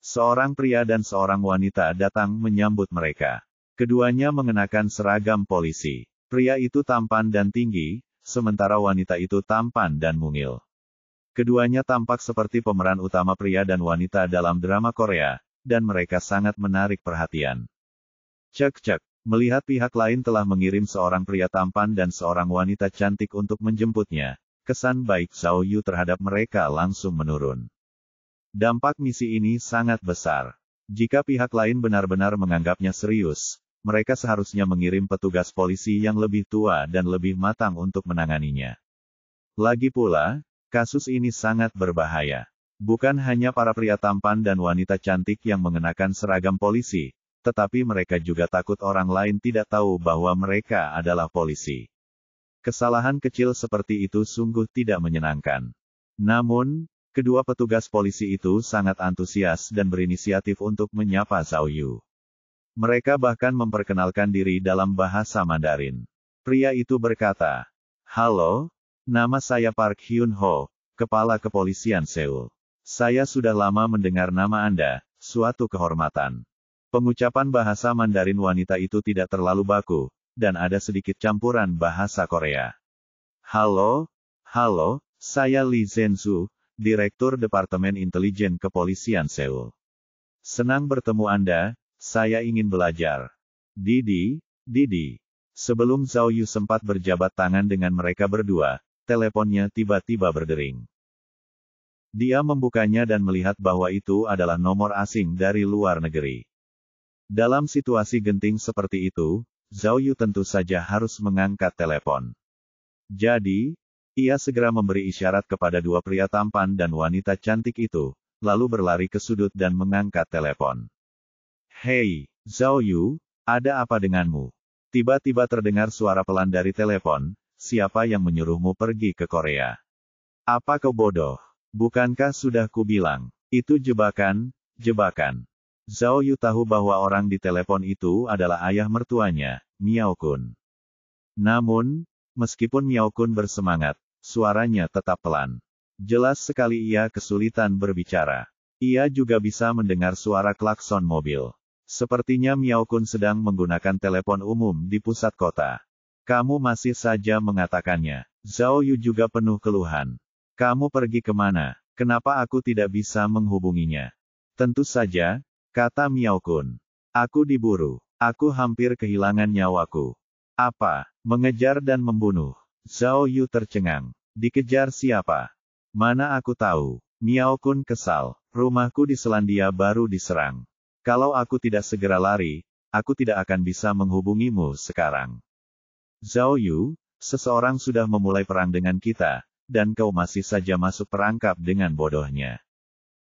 Speaker 1: Seorang pria dan seorang wanita datang menyambut mereka. Keduanya mengenakan seragam polisi. Pria itu tampan dan tinggi, sementara wanita itu tampan dan mungil. Keduanya tampak seperti pemeran utama pria dan wanita dalam drama Korea, dan mereka sangat menarik perhatian. Cek-cek, melihat pihak lain telah mengirim seorang pria tampan dan seorang wanita cantik untuk menjemputnya, kesan baik Zhao Yu terhadap mereka langsung menurun. Dampak misi ini sangat besar. Jika pihak lain benar-benar menganggapnya serius, mereka seharusnya mengirim petugas polisi yang lebih tua dan lebih matang untuk menanganinya. Lagi pula, kasus ini sangat berbahaya. Bukan hanya para pria tampan dan wanita cantik yang mengenakan seragam polisi, tetapi mereka juga takut orang lain tidak tahu bahwa mereka adalah polisi. Kesalahan kecil seperti itu sungguh tidak menyenangkan. Namun, kedua petugas polisi itu sangat antusias dan berinisiatif untuk menyapa Zhao Yu. Mereka bahkan memperkenalkan diri dalam bahasa Mandarin. Pria itu berkata, "Halo, nama saya Park Hyun Ho, Kepala Kepolisian Seoul. Saya sudah lama mendengar nama Anda, suatu kehormatan." Pengucapan bahasa Mandarin wanita itu tidak terlalu baku, dan ada sedikit campuran bahasa Korea. "Halo, saya Lee Zhenzu, Direktur Departemen Intelijen Kepolisian Seoul. Senang bertemu Anda, saya ingin belajar." Didi. Sebelum Zhao Yu sempat berjabat tangan dengan mereka berdua, teleponnya tiba-tiba berdering. Dia membukanya dan melihat bahwa itu adalah nomor asing dari luar negeri. Dalam situasi genting seperti itu, Zhao Yu tentu saja harus mengangkat telepon. Jadi, ia segera memberi isyarat kepada dua pria tampan dan wanita cantik itu, lalu berlari ke sudut dan mengangkat telepon. "Hei, Zhao Yu, ada apa denganmu?" Tiba-tiba terdengar suara pelan dari telepon, "Siapa yang menyuruhmu pergi ke Korea? Apa kau bodoh? Bukankah sudah kubilang, itu jebakan?" Zhao Yu tahu bahwa orang di telepon itu adalah ayah mertuanya, Miao Kun. Namun, meskipun Miao Kun bersemangat, suaranya tetap pelan. Jelas sekali ia kesulitan berbicara. Ia juga bisa mendengar suara klakson mobil. Sepertinya Miao Kun sedang menggunakan telepon umum di pusat kota. "Kamu masih saja mengatakannya." Zhao Yu juga penuh keluhan. "Kamu pergi kemana? Kenapa aku tidak bisa menghubunginya?" "Tentu saja," kata Miao Kun. "Aku diburu. Aku hampir kehilangan nyawaku. Apa? Mengejar dan membunuh. Zhao Yu tercengang. Dikejar siapa? Mana aku tahu. Miao Kun kesal. Rumahku di Selandia Baru diserang. Kalau aku tidak segera lari, aku tidak akan bisa menghubungimu sekarang. Zhao Yu, seseorang sudah memulai perang dengan kita, dan kau masih saja masuk perangkap dengan bodohnya.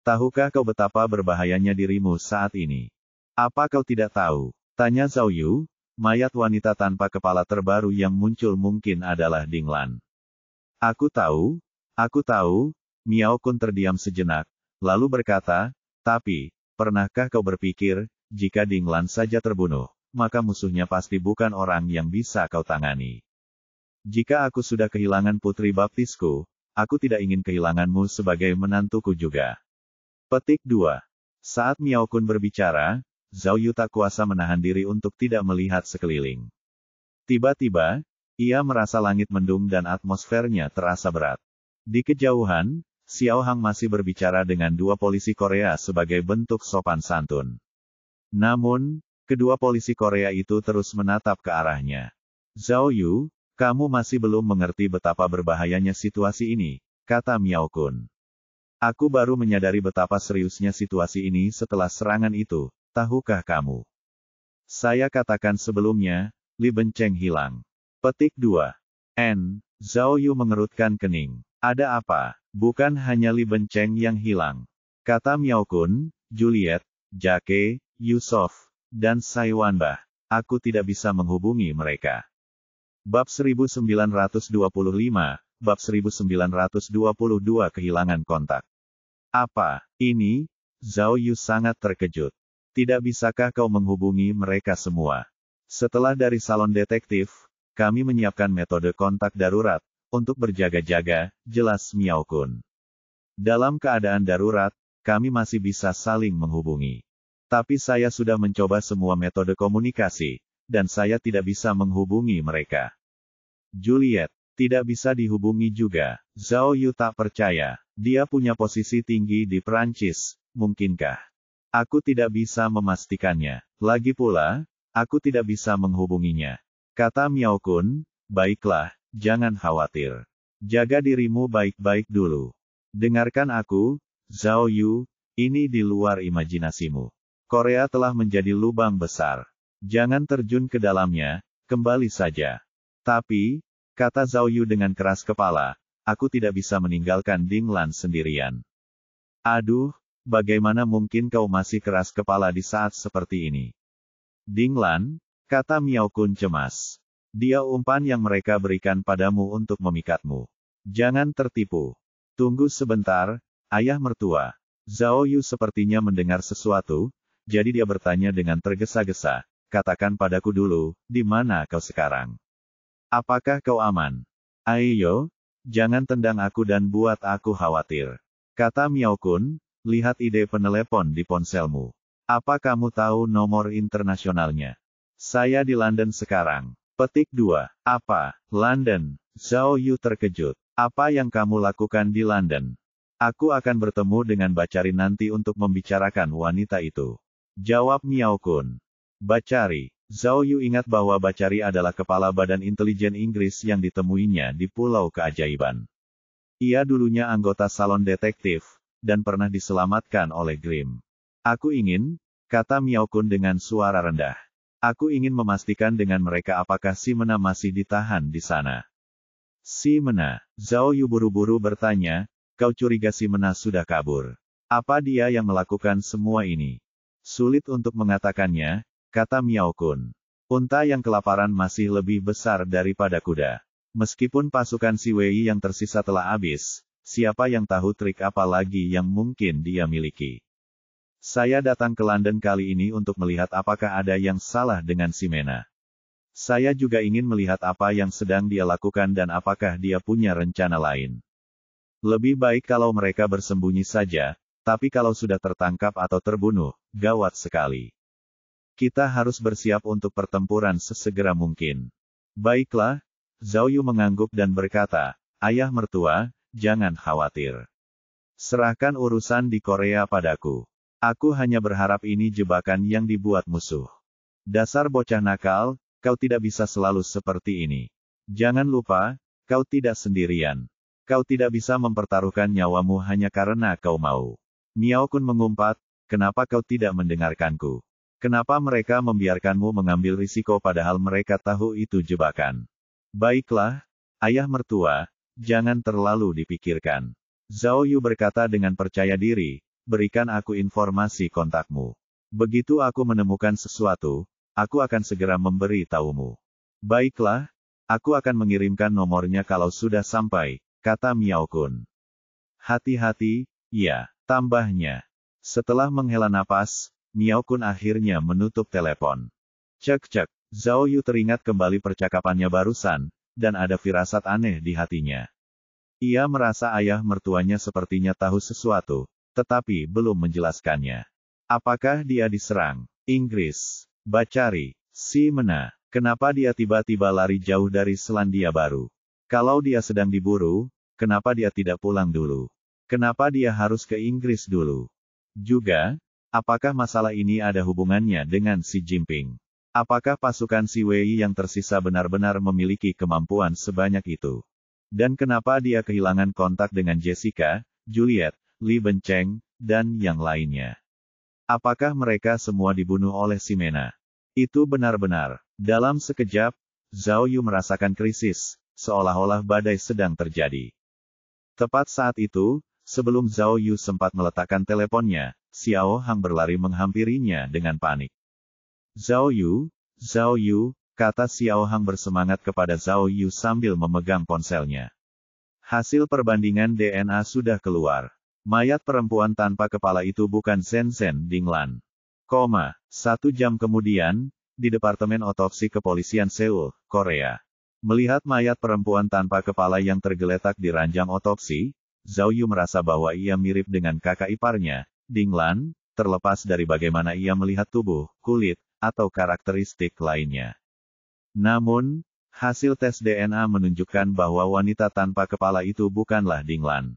Speaker 1: Tahukah kau betapa berbahayanya dirimu saat ini? Apa kau tidak tahu? Tanya Zhao Yu, mayat wanita tanpa kepala terbaru yang muncul mungkin adalah Ding Lan. Aku tahu, Miao Kun terdiam sejenak, lalu berkata, tapi, pernahkah kau berpikir, jika Ding Lan saja terbunuh, maka musuhnya pasti bukan orang yang bisa kau tangani. Jika aku sudah kehilangan putri baptisku, aku tidak ingin kehilanganmu sebagai menantuku juga. Petik 2. Saat Miao Kun berbicara, Zhao Yu tak kuasa menahan diri untuk tidak melihat sekeliling. Tiba-tiba, ia merasa langit mendung dan atmosfernya terasa berat. Di kejauhan, Xiao Hang masih berbicara dengan dua polisi Korea sebagai bentuk sopan santun. Namun, kedua polisi Korea itu terus menatap ke arahnya. Zhao Yu, kamu masih belum mengerti betapa berbahayanya situasi ini, kata Miao Kun. Aku baru menyadari betapa seriusnya situasi ini setelah serangan itu. Tahukah kamu? Saya katakan sebelumnya, Li Benceng hilang. Petik 2. Zhao Yu mengerutkan kening. Ada apa? Bukan hanya Li Benceng yang hilang. Kata Miao Kun, Juliet, Jake, Yusof, dan Sai Wanbah. Aku tidak bisa menghubungi mereka. Bab 1925, Bab 1922 kehilangan kontak. Apa ini? Zhao Yu sangat terkejut. Tidak bisakah kau menghubungi mereka semua? Setelah dari salon detektif, kami menyiapkan metode kontak darurat, untuk berjaga-jaga, jelas Miao Kun. Dalam keadaan darurat, kami masih bisa saling menghubungi. Tapi saya sudah mencoba semua metode komunikasi, dan saya tidak bisa menghubungi mereka. Juliet, tidak bisa dihubungi juga. Zhao Yu tak percaya. Dia punya posisi tinggi di Perancis, mungkinkah? Aku tidak bisa memastikannya. Lagi pula, aku tidak bisa menghubunginya. Kata Miao Kun, baiklah, jangan khawatir. Jaga dirimu baik-baik dulu. Dengarkan aku, Zhao Yu, ini di luar imajinasimu. Korea telah menjadi lubang besar. Jangan terjun ke dalamnya, kembali saja. Tapi, kata Zhao Yu dengan keras kepala, aku tidak bisa meninggalkan Ding Lan sendirian. Aduh, bagaimana mungkin kau masih keras kepala di saat seperti ini? Ding Lan, kata Miao Kun cemas. Dia umpan yang mereka berikan padamu untuk memikatmu. Jangan tertipu. Tunggu sebentar, ayah mertua. Zhao Yu sepertinya mendengar sesuatu, jadi dia bertanya dengan tergesa-gesa, katakan padaku dulu, di mana kau sekarang? Apakah kau aman? Ayo, jangan tendang aku dan buat aku khawatir. Kata Miao Kun, lihat ide penelepon di ponselmu. Apa kamu tahu nomor internasionalnya? Saya di London sekarang. Petik 2. Apa? London? Zhao Yu terkejut. Apa yang kamu lakukan di London? Aku akan bertemu dengan Bacari nanti untuk membicarakan wanita itu. Jawab Miao Kun. Bacari. Zhao Yu ingat bahwa Bacari adalah kepala badan intelijen Inggris yang ditemuinya di Pulau Keajaiban. Ia dulunya anggota salon detektif, dan pernah diselamatkan oleh Grimm. Aku ingin, kata Miao Kun dengan suara rendah. Aku ingin memastikan dengan mereka apakah si Mena masih ditahan di sana. Si Mena, Zhao Yu buru-buru bertanya, kau curiga si Mena sudah kabur? Apa dia yang melakukan semua ini? Sulit untuk mengatakannya, kata Miao Kun. Unta yang kelaparan masih lebih besar daripada kuda. Meskipun pasukan si Wei yang tersisa telah habis, siapa yang tahu trik apa lagi yang mungkin dia miliki. Saya datang ke London kali ini untuk melihat apakah ada yang salah dengan si Mena. Saya juga ingin melihat apa yang sedang dia lakukan dan apakah dia punya rencana lain. Lebih baik kalau mereka bersembunyi saja, tapi kalau sudah tertangkap atau terbunuh, gawat sekali. Kita harus bersiap untuk pertempuran sesegera mungkin. Baiklah, Zhao Yu mengangguk dan berkata, ayah mertua, jangan khawatir. Serahkan urusan di Korea padaku. Aku hanya berharap ini jebakan yang dibuat musuh. Dasar bocah nakal, kau tidak bisa selalu seperti ini. Jangan lupa, kau tidak sendirian. Kau tidak bisa mempertaruhkan nyawamu hanya karena kau mau. Miao Kun mengumpat, kenapa kau tidak mendengarkanku? Kenapa mereka membiarkanmu mengambil risiko padahal mereka tahu itu jebakan? Baiklah, ayah mertua, jangan terlalu dipikirkan. Zhao Yu berkata dengan percaya diri, berikan aku informasi kontakmu. Begitu aku menemukan sesuatu, aku akan segera memberi tahumu. Baiklah, aku akan mengirimkan nomornya kalau sudah sampai, kata Miao Kun. Hati-hati, ya, tambahnya. Setelah menghela napas, Miao Kun akhirnya menutup telepon. Cek-cek, Zhao Yu teringat kembali percakapannya barusan, dan ada firasat aneh di hatinya. Ia merasa ayah mertuanya sepertinya tahu sesuatu, tetapi belum menjelaskannya. Apakah dia diserang? Inggris, Bacari, si Mena, kenapa dia tiba-tiba lari jauh dari Selandia Baru? Kalau dia sedang diburu, kenapa dia tidak pulang dulu? Kenapa dia harus ke Inggris dulu? Juga, apakah masalah ini ada hubungannya dengan Xi Jinping? Apakah pasukan Xi Wei yang tersisa benar-benar memiliki kemampuan sebanyak itu? Dan kenapa dia kehilangan kontak dengan Jessica, Juliet, Li Bencheng, dan yang lainnya? Apakah mereka semua dibunuh oleh si Mena? Itu benar-benar. Dalam sekejap, Zhao Yu merasakan krisis, seolah-olah badai sedang terjadi. Tepat saat itu, sebelum Zhao Yu sempat meletakkan teleponnya, Xiao Hang berlari menghampirinya dengan panik. Zhao Yu, kata Xiao Hang bersemangat kepada Zhao Yu sambil memegang ponselnya. Hasil perbandingan DNA sudah keluar. Mayat perempuan tanpa kepala itu bukan Zhen Dinglan. 1 jam kemudian, di Departemen Otopsi Kepolisian Seoul, Korea. Melihat mayat perempuan tanpa kepala yang tergeletak di ranjang otopsi, Zhao Yu merasa bahwa ia mirip dengan kakak iparnya, Dinglan, terlepas dari bagaimana ia melihat tubuh, kulit, atau karakteristik lainnya. Namun, hasil tes DNA menunjukkan bahwa wanita tanpa kepala itu bukanlah Dinglan.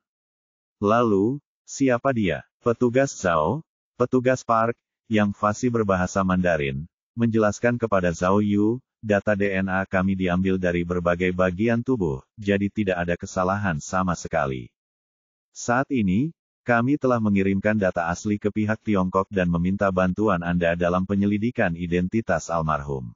Speaker 1: Lalu, siapa dia? Petugas Zhao, petugas Park, yang fasih berbahasa Mandarin, menjelaskan kepada Zhao Yu, data DNA kami diambil dari berbagai bagian tubuh, jadi tidak ada kesalahan sama sekali. Saat ini, kami telah mengirimkan data asli ke pihak Tiongkok dan meminta bantuan Anda dalam penyelidikan identitas almarhum.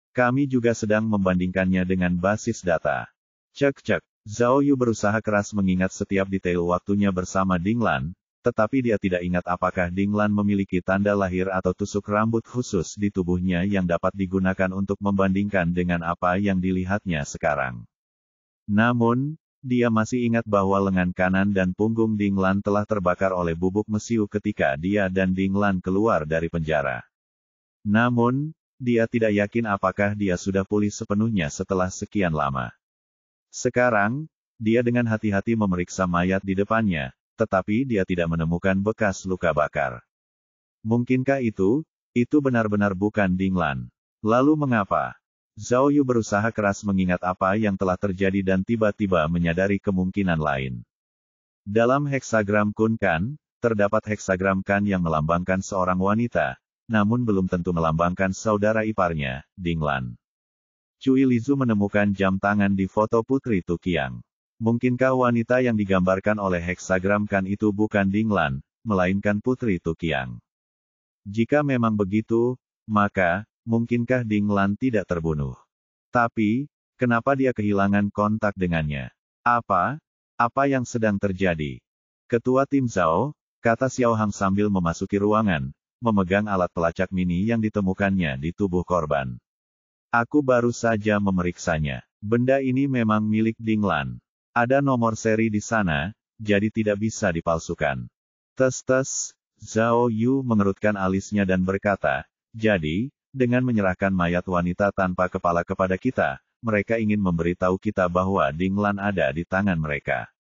Speaker 1: Kami juga sedang membandingkannya dengan basis data. Cek-cek, Zhao Yu berusaha keras mengingat setiap detail waktunya bersama Dinglan, tetapi dia tidak ingat apakah Dinglan memiliki tanda lahir atau tusuk rambut khusus di tubuhnya yang dapat digunakan untuk membandingkan dengan apa yang dilihatnya sekarang. Namun, dia masih ingat bahwa lengan kanan dan punggung Dinglan telah terbakar oleh bubuk mesiu ketika dia dan Dinglan keluar dari penjara. Namun, dia tidak yakin apakah dia sudah pulih sepenuhnya setelah sekian lama. Sekarang, dia dengan hati-hati memeriksa mayat di depannya, tetapi dia tidak menemukan bekas luka bakar. Mungkinkah itu benar-benar bukan Dinglan? Lalu mengapa? Zhao Yu berusaha keras mengingat apa yang telah terjadi dan tiba-tiba menyadari kemungkinan lain. Dalam heksagram Kun Kan, terdapat heksagram Kan yang melambangkan seorang wanita, namun belum tentu melambangkan saudara iparnya, Dinglan. Cui Lizu menemukan jam tangan di foto Putri Tukiang. Mungkinkah wanita yang digambarkan oleh heksagram Kan itu bukan Dinglan, melainkan Putri Tukiang? Jika memang begitu, maka, mungkinkah Dinglan tidak terbunuh? Tapi, kenapa dia kehilangan kontak dengannya? Apa yang sedang terjadi? Ketua tim Zhao, kata Xiao Hang sambil memasuki ruangan, memegang alat pelacak mini yang ditemukannya di tubuh korban. Aku baru saja memeriksanya. Benda ini memang milik Dinglan. Ada nomor seri di sana, jadi tidak bisa dipalsukan. Tes. Zhao Yu mengerutkan alisnya dan berkata, jadi, dengan menyerahkan mayat wanita tanpa kepala kepada kita, mereka ingin memberitahu kita bahwa Dinglan ada di tangan mereka.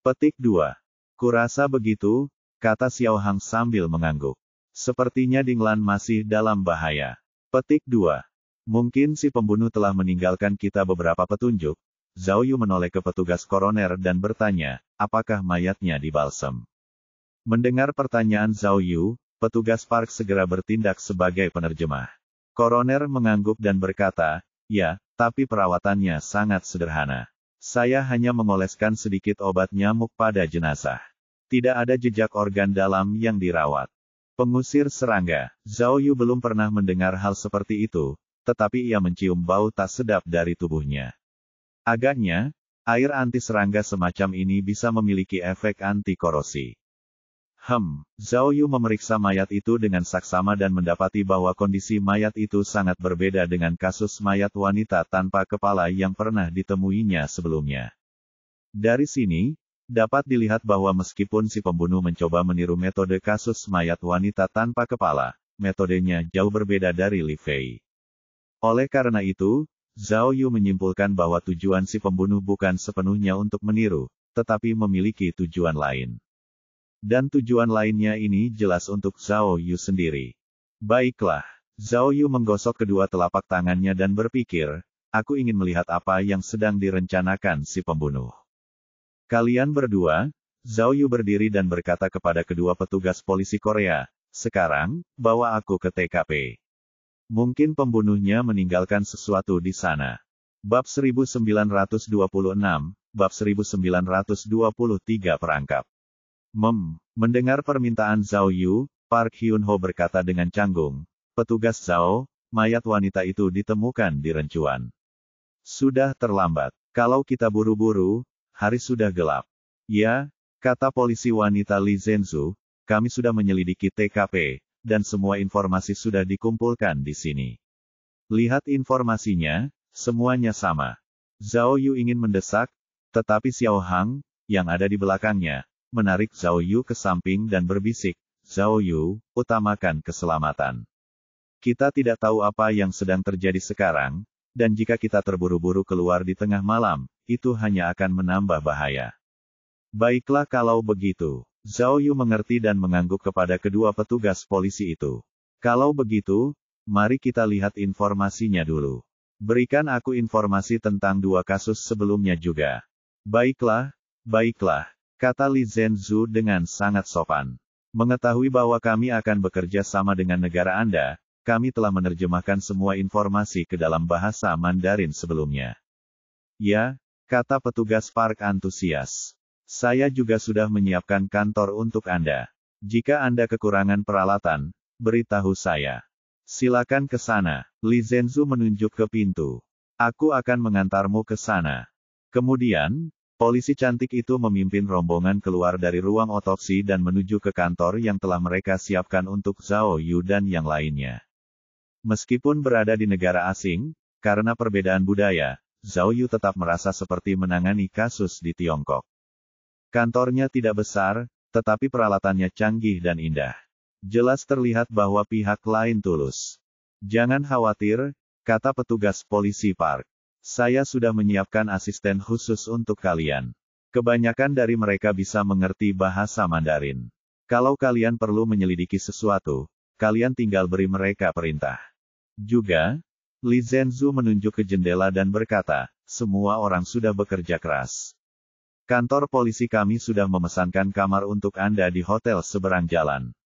Speaker 1: Petik 2. Kurasa begitu, kata Xiao Hang sambil mengangguk. Sepertinya Dinglan masih dalam bahaya. Petik 2. Mungkin si pembunuh telah meninggalkan kita beberapa petunjuk. Zhao Yu menoleh ke petugas koroner dan bertanya, apakah mayatnya dibalsem? Mendengar pertanyaan Zhao Yu, petugas Park segera bertindak sebagai penerjemah. Koroner mengangguk dan berkata, ya, tapi perawatannya sangat sederhana. Saya hanya mengoleskan sedikit obat nyamuk pada jenazah. Tidak ada jejak organ dalam yang dirawat. Pengusir serangga. Zhao Yu belum pernah mendengar hal seperti itu, tetapi ia mencium bau tak sedap dari tubuhnya. Agaknya, air anti serangga semacam ini bisa memiliki efek anti korosi. Zhao Yu memeriksa mayat itu dengan saksama dan mendapati bahwa kondisi mayat itu sangat berbeda dengan kasus mayat wanita tanpa kepala yang pernah ditemuinya sebelumnya. Dari sini, dapat dilihat bahwa meskipun si pembunuh mencoba meniru metode kasus mayat wanita tanpa kepala, metodenya jauh berbeda dari Li Fei. Oleh karena itu, Zhao Yu menyimpulkan bahwa tujuan si pembunuh bukan sepenuhnya untuk meniru, tetapi memiliki tujuan lain. Dan tujuan lainnya ini jelas untuk Zhao Yu sendiri. Baiklah, Zhao Yu menggosok kedua telapak tangannya dan berpikir, aku ingin melihat apa yang sedang direncanakan si pembunuh. Kalian berdua, Zhao Yu berdiri dan berkata kepada kedua petugas polisi Korea, sekarang, bawa aku ke TKP. Mungkin pembunuhnya meninggalkan sesuatu di sana. Bab 1926, Bab 1923 perangkap. Mendengar permintaan Zhao Yu, Park Hyun-ho berkata dengan canggung, petugas Zhao, mayat wanita itu ditemukan di rencuan. Sudah terlambat. Kalau kita buru-buru, hari sudah gelap. Ya, kata polisi wanita Li Zhenzu, kami sudah menyelidiki TKP, dan semua informasi sudah dikumpulkan di sini. Lihat informasinya, semuanya sama. Zhao Yu ingin mendesak, tetapi Xiao Hang, yang ada di belakangnya, menarik Zhao Yu ke samping dan berbisik, Zhao Yu, utamakan keselamatan. Kita tidak tahu apa yang sedang terjadi sekarang, dan jika kita terburu-buru keluar di tengah malam, itu hanya akan menambah bahaya. Baiklah kalau begitu. Zhao Yu mengerti dan mengangguk kepada kedua petugas polisi itu. Kalau begitu, mari kita lihat informasinya dulu. Berikan aku informasi tentang dua kasus sebelumnya juga. Baiklah, kata Li Zhenzu dengan sangat sopan. Mengetahui bahwa kami akan bekerja sama dengan negara Anda, kami telah menerjemahkan semua informasi ke dalam bahasa Mandarin sebelumnya. Ya, kata petugas Park antusias. Saya juga sudah menyiapkan kantor untuk Anda. Jika Anda kekurangan peralatan, beritahu saya. Silakan ke sana. Li Zhenzu menunjuk ke pintu. Aku akan mengantarmu ke sana. Kemudian, polisi cantik itu memimpin rombongan keluar dari ruang otopsi dan menuju ke kantor yang telah mereka siapkan untuk Zhao Yu dan yang lainnya. Meskipun berada di negara asing, karena perbedaan budaya, Zhao Yu tetap merasa seperti menangani kasus di Tiongkok. Kantornya tidak besar, tetapi peralatannya canggih dan indah. Jelas terlihat bahwa pihak lain tulus. Jangan khawatir, kata petugas polisi Park. Saya sudah menyiapkan asisten khusus untuk kalian. Kebanyakan dari mereka bisa mengerti bahasa Mandarin. Kalau kalian perlu menyelidiki sesuatu, kalian tinggal beri mereka perintah. Juga, Li Zhenzu menunjuk ke jendela dan berkata, semua orang sudah bekerja keras. Kantor polisi kami sudah memesankan kamar untuk Anda di hotel seberang jalan.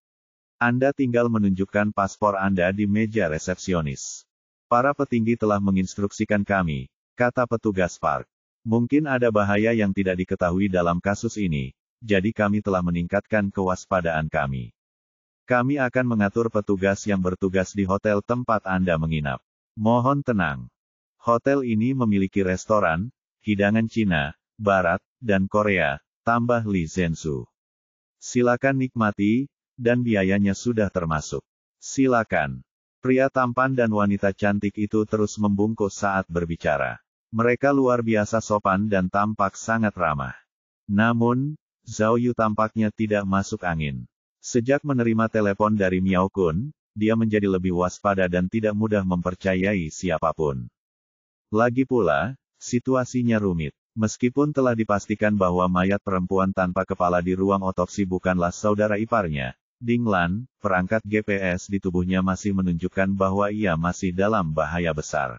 Speaker 1: Anda tinggal menunjukkan paspor Anda di meja resepsionis. Para petinggi telah menginstruksikan kami, kata petugas Park. Mungkin ada bahaya yang tidak diketahui dalam kasus ini, jadi kami telah meningkatkan kewaspadaan kami. Kami akan mengatur petugas yang bertugas di hotel tempat Anda menginap. Mohon tenang. Hotel ini memiliki restoran, hidangan Cina, Barat, dan Korea, tambah Li Zhenzu. Silakan nikmati, dan biayanya sudah termasuk. Silakan. Pria tampan dan wanita cantik itu terus membungkuk saat berbicara. Mereka luar biasa sopan dan tampak sangat ramah. Namun, Zhao Yu tampaknya tidak masuk angin. Sejak menerima telepon dari Miao Kun, dia menjadi lebih waspada dan tidak mudah mempercayai siapapun. Lagi pula, situasinya rumit. Meskipun telah dipastikan bahwa mayat perempuan tanpa kepala di ruang otopsi bukanlah saudara iparnya, Ding Lan, perangkat GPS di tubuhnya masih menunjukkan bahwa ia masih dalam bahaya besar.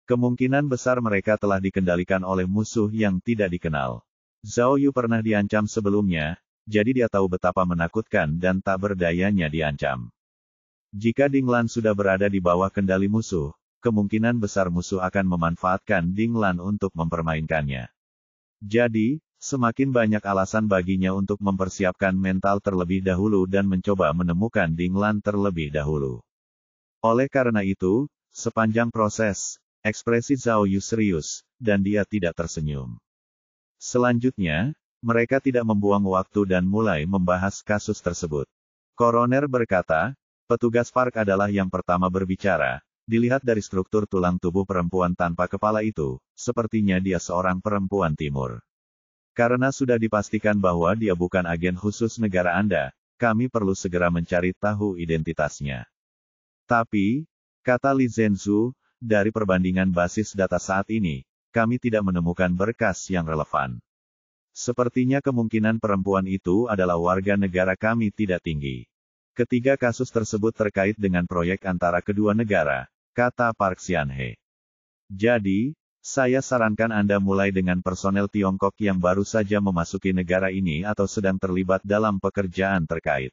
Speaker 1: Kemungkinan besar mereka telah dikendalikan oleh musuh yang tidak dikenal. Zhao Yu pernah diancam sebelumnya, jadi dia tahu betapa menakutkan dan tak berdayanya diancam. Jika Ding Lan sudah berada di bawah kendali musuh, kemungkinan besar musuh akan memanfaatkan Ding Lan untuk mempermainkannya. Jadi, semakin banyak alasan baginya untuk mempersiapkan mental terlebih dahulu dan mencoba menemukan Ding Lan terlebih dahulu. Oleh karena itu, sepanjang proses, ekspresi Zhao Yu serius, dan dia tidak tersenyum. Selanjutnya, mereka tidak membuang waktu dan mulai membahas kasus tersebut. Koroner berkata, petugas park adalah yang pertama berbicara. Dilihat dari struktur tulang tubuh perempuan tanpa kepala itu, sepertinya dia seorang perempuan timur. Karena sudah dipastikan bahwa dia bukan agen khusus negara Anda, kami perlu segera mencari tahu identitasnya. Tapi, kata Li Zhenzu, dari perbandingan basis data saat ini, kami tidak menemukan berkas yang relevan. Sepertinya kemungkinan perempuan itu adalah warga negara kami tidak tinggi. Ketiga kasus tersebut terkait dengan proyek antara kedua negara, kata Park Xianhe. Jadi, saya sarankan Anda mulai dengan personel Tiongkok yang baru saja memasuki negara ini atau sedang terlibat dalam pekerjaan terkait.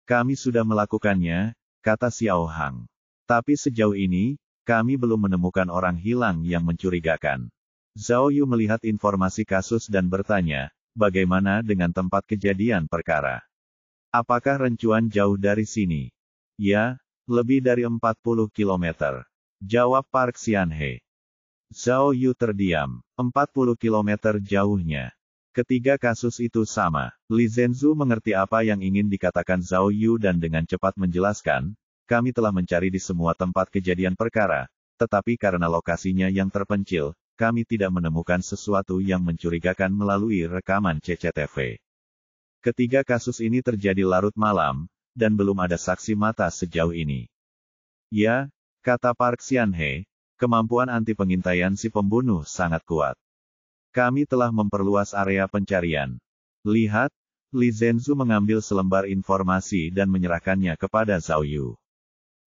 Speaker 1: Kami sudah melakukannya, kata Xiao Hang. Tapi sejauh ini, kami belum menemukan orang hilang yang mencurigakan. Zhao Yu melihat informasi kasus dan bertanya, bagaimana dengan tempat kejadian perkara? Apakah Rencuan jauh dari sini? Ya, lebih dari 40 km. Jawab Park Xianhe. Zhao Yu terdiam. 40 km jauhnya. Ketiga kasus itu sama. Li Zhenzu mengerti apa yang ingin dikatakan Zhao Yu dan dengan cepat menjelaskan, kami telah mencari di semua tempat kejadian perkara, tetapi karena lokasinya yang terpencil, kami tidak menemukan sesuatu yang mencurigakan melalui rekaman CCTV. Ketiga kasus ini terjadi larut malam, dan belum ada saksi mata sejauh ini. Ya, kata Park Xianhe, kemampuan anti pengintaian si pembunuh sangat kuat. Kami telah memperluas area pencarian. Lihat, Li Zhenzu mengambil selembar informasi dan menyerahkannya kepada Zhao Yu.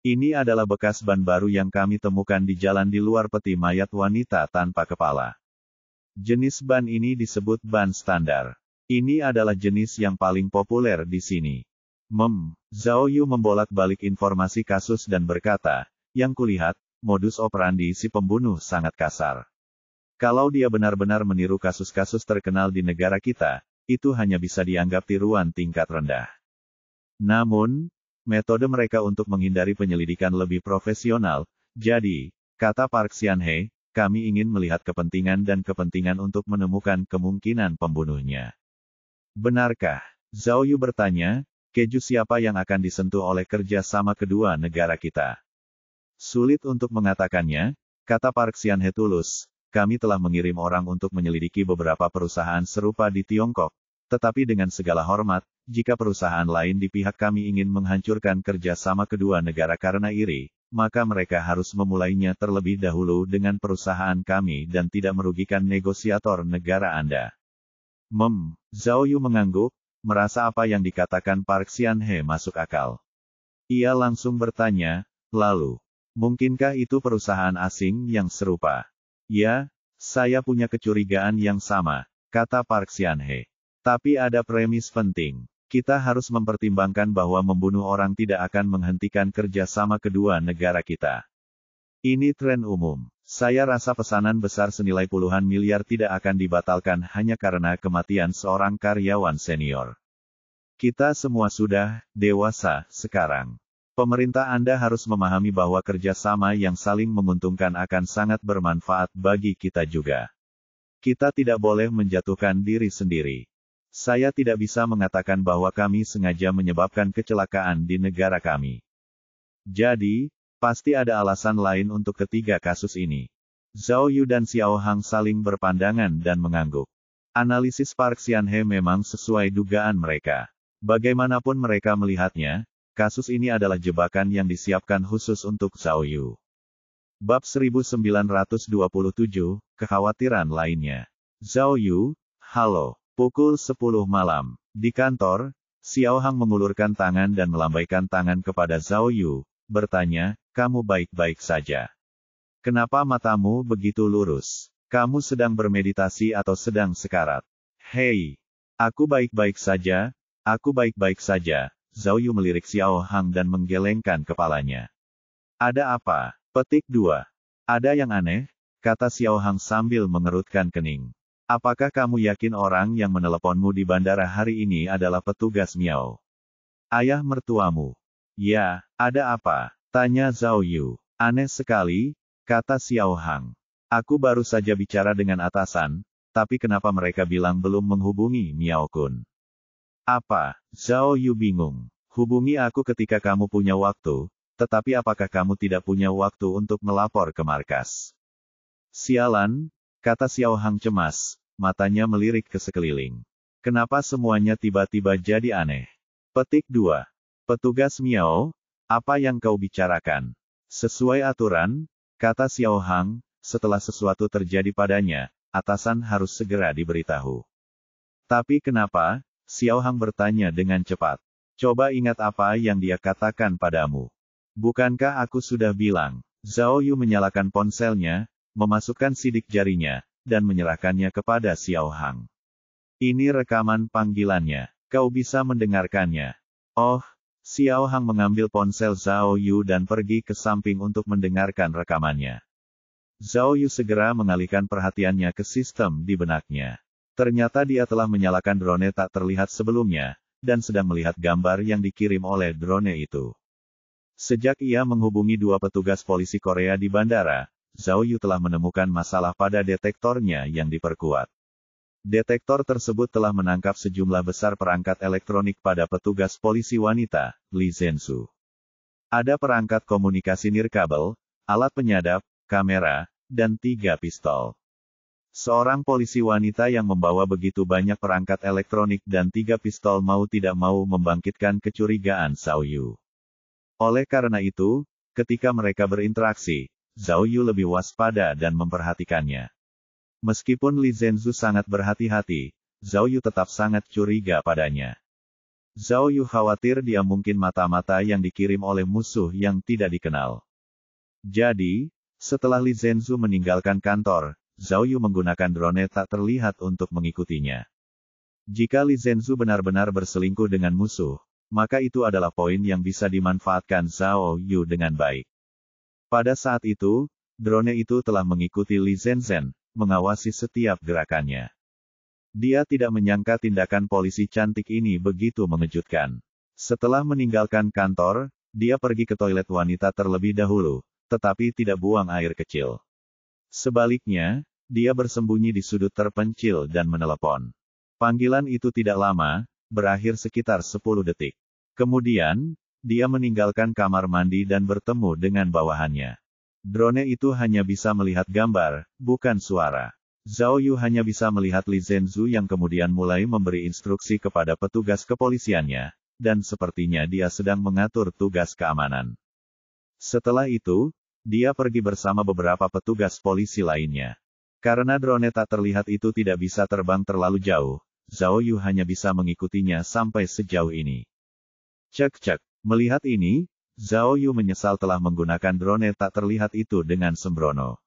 Speaker 1: Ini adalah bekas ban baru yang kami temukan di jalan di luar peti mayat wanita tanpa kepala. Jenis ban ini disebut ban standar. Ini adalah jenis yang paling populer di sini. Zhao Yu membolak-balik informasi kasus dan berkata, yang kulihat, modus operandi si pembunuh sangat kasar. Kalau dia benar-benar meniru kasus-kasus terkenal di negara kita, itu hanya bisa dianggap tiruan tingkat rendah. Namun, metode mereka untuk menghindari penyelidikan lebih profesional, jadi, kata Park Xianhe, kami ingin melihat kepentingan dan kepentingan untuk menemukan kemungkinan pembunuhnya. Benarkah? Zhao Yu bertanya, keju siapa yang akan disentuh oleh kerja sama kedua negara kita? Sulit untuk mengatakannya, kata Park Xianhe tulus, kami telah mengirim orang untuk menyelidiki beberapa perusahaan serupa di Tiongkok, tetapi dengan segala hormat, jika perusahaan lain di pihak kami ingin menghancurkan kerja sama kedua negara karena iri, maka mereka harus memulainya terlebih dahulu dengan perusahaan kami dan tidak merugikan negosiator negara Anda. Zhao Yu mengangguk, merasa apa yang dikatakan Park Xianhe masuk akal. Ia langsung bertanya, lalu, mungkinkah itu perusahaan asing yang serupa? Ya, saya punya kecurigaan yang sama, kata Park Xianhe. Tapi ada premis penting. Kita harus mempertimbangkan bahwa membunuh orang tidak akan menghentikan kerjasama kedua negara kita. Ini tren umum. Saya rasa pesanan besar senilai puluhan miliar tidak akan dibatalkan hanya karena kematian seorang karyawan senior. Kita semua sudah dewasa sekarang. Pemerintah Anda harus memahami bahwa kerjasama yang saling menguntungkan akan sangat bermanfaat bagi kita juga. Kita tidak boleh menjatuhkan diri sendiri. Saya tidak bisa mengatakan bahwa kami sengaja menyebabkan kecelakaan di negara kami. Jadi, pasti ada alasan lain untuk ketiga kasus ini. Zhao Yu dan Xiao Hang saling berpandangan dan mengangguk. Analisis Park Xianhe memang sesuai dugaan mereka. Bagaimanapun mereka melihatnya, kasus ini adalah jebakan yang disiapkan khusus untuk Zhao Yu. Bab 1927, Kekhawatiran lainnya. Zhao Yu, halo. Pukul 10 malam. Di kantor, Xiao Hang mengulurkan tangan dan melambaikan tangan kepada Zhao Yu, bertanya, kamu baik-baik saja. Kenapa matamu begitu lurus? Kamu sedang bermeditasi atau sedang sekarat? Hei, aku baik-baik saja, Zhao Yu melirik Xiao Hang dan menggelengkan kepalanya. Ada apa? Petik 2. Ada yang aneh, kata Xiao Hang sambil mengerutkan kening. Apakah kamu yakin orang yang meneleponmu di bandara hari ini adalah petugas Miao? Ayah mertuamu. Ya, ada apa? Tanya Zhao Yu. Aneh sekali, kata Xiao Hang. Aku baru saja bicara dengan atasan, tapi kenapa mereka bilang belum menghubungi Miao Kun? Apa? Zhao Yu bingung. Hubungi aku ketika kamu punya waktu, tetapi apakah kamu tidak punya waktu untuk melapor ke markas? Sialan, kata Xiao Hang cemas, matanya melirik ke sekeliling. Kenapa semuanya tiba-tiba jadi aneh? Petik 2. Petugas Miao, apa yang kau bicarakan? Sesuai aturan, kata Xiao Hang, setelah sesuatu terjadi padanya, atasan harus segera diberitahu. Tapi kenapa? Xiao Hang bertanya dengan cepat. Coba ingat apa yang dia katakan padamu. Bukankah aku sudah bilang? Zhao Yu menyalakan ponselnya, memasukkan sidik jarinya, dan menyerahkannya kepada Xiao Hang. Ini rekaman panggilannya. Kau bisa mendengarkannya. Oh, Xiao Hang mengambil ponsel Zhao Yu dan pergi ke samping untuk mendengarkan rekamannya. Zhao Yu segera mengalihkan perhatiannya ke sistem di benaknya. Ternyata dia telah menyalakan drone tak terlihat sebelumnya, dan sedang melihat gambar yang dikirim oleh drone itu. Sejak ia menghubungi 2 petugas polisi Korea di bandara, Zhao Yu telah menemukan masalah pada detektornya yang diperkuat. Detektor tersebut telah menangkap sejumlah besar perangkat elektronik pada petugas polisi wanita, Li Zhensu. Ada perangkat komunikasi nirkabel, alat penyadap, kamera, dan 3 pistol. Seorang polisi wanita yang membawa begitu banyak perangkat elektronik dan 3 pistol mau tidak mau membangkitkan kecurigaan Zhao Yu. Oleh karena itu, ketika mereka berinteraksi, Zhao Yu lebih waspada dan memperhatikannya. Meskipun Li Zhensu sangat berhati-hati, Zhao Yu tetap sangat curiga padanya. Zhao Yu khawatir dia mungkin mata-mata yang dikirim oleh musuh yang tidak dikenal. Jadi, setelah Li Zhensu meninggalkan kantor, Zhao Yu menggunakan drone tak terlihat untuk mengikutinya. Jika Li Zhensu benar-benar berselingkuh dengan musuh, maka itu adalah poin yang bisa dimanfaatkan Zhao Yu dengan baik. Pada saat itu, drone itu telah mengikuti Li Zhenzen, mengawasi setiap gerakannya. Dia tidak menyangka tindakan polisi cantik ini begitu mengejutkan. Setelah meninggalkan kantor, dia pergi ke toilet wanita terlebih dahulu, tetapi tidak buang air kecil. Sebaliknya, dia bersembunyi di sudut terpencil dan menelepon. Panggilan itu tidak lama, berakhir sekitar 10 detik. Kemudian, dia meninggalkan kamar mandi dan bertemu dengan bawahannya. Drone itu hanya bisa melihat gambar, bukan suara. Zhao Yu hanya bisa melihat Li Zhensu yang kemudian mulai memberi instruksi kepada petugas kepolisiannya, dan sepertinya dia sedang mengatur tugas keamanan. Setelah itu, dia pergi bersama beberapa petugas polisi lainnya. Karena drone tak terlihat itu tidak bisa terbang terlalu jauh, Zhao Yu hanya bisa mengikutinya sampai sejauh ini. Cek-cek. Melihat ini, Zhao Yu menyesal telah menggunakan drone tak terlihat itu dengan sembrono.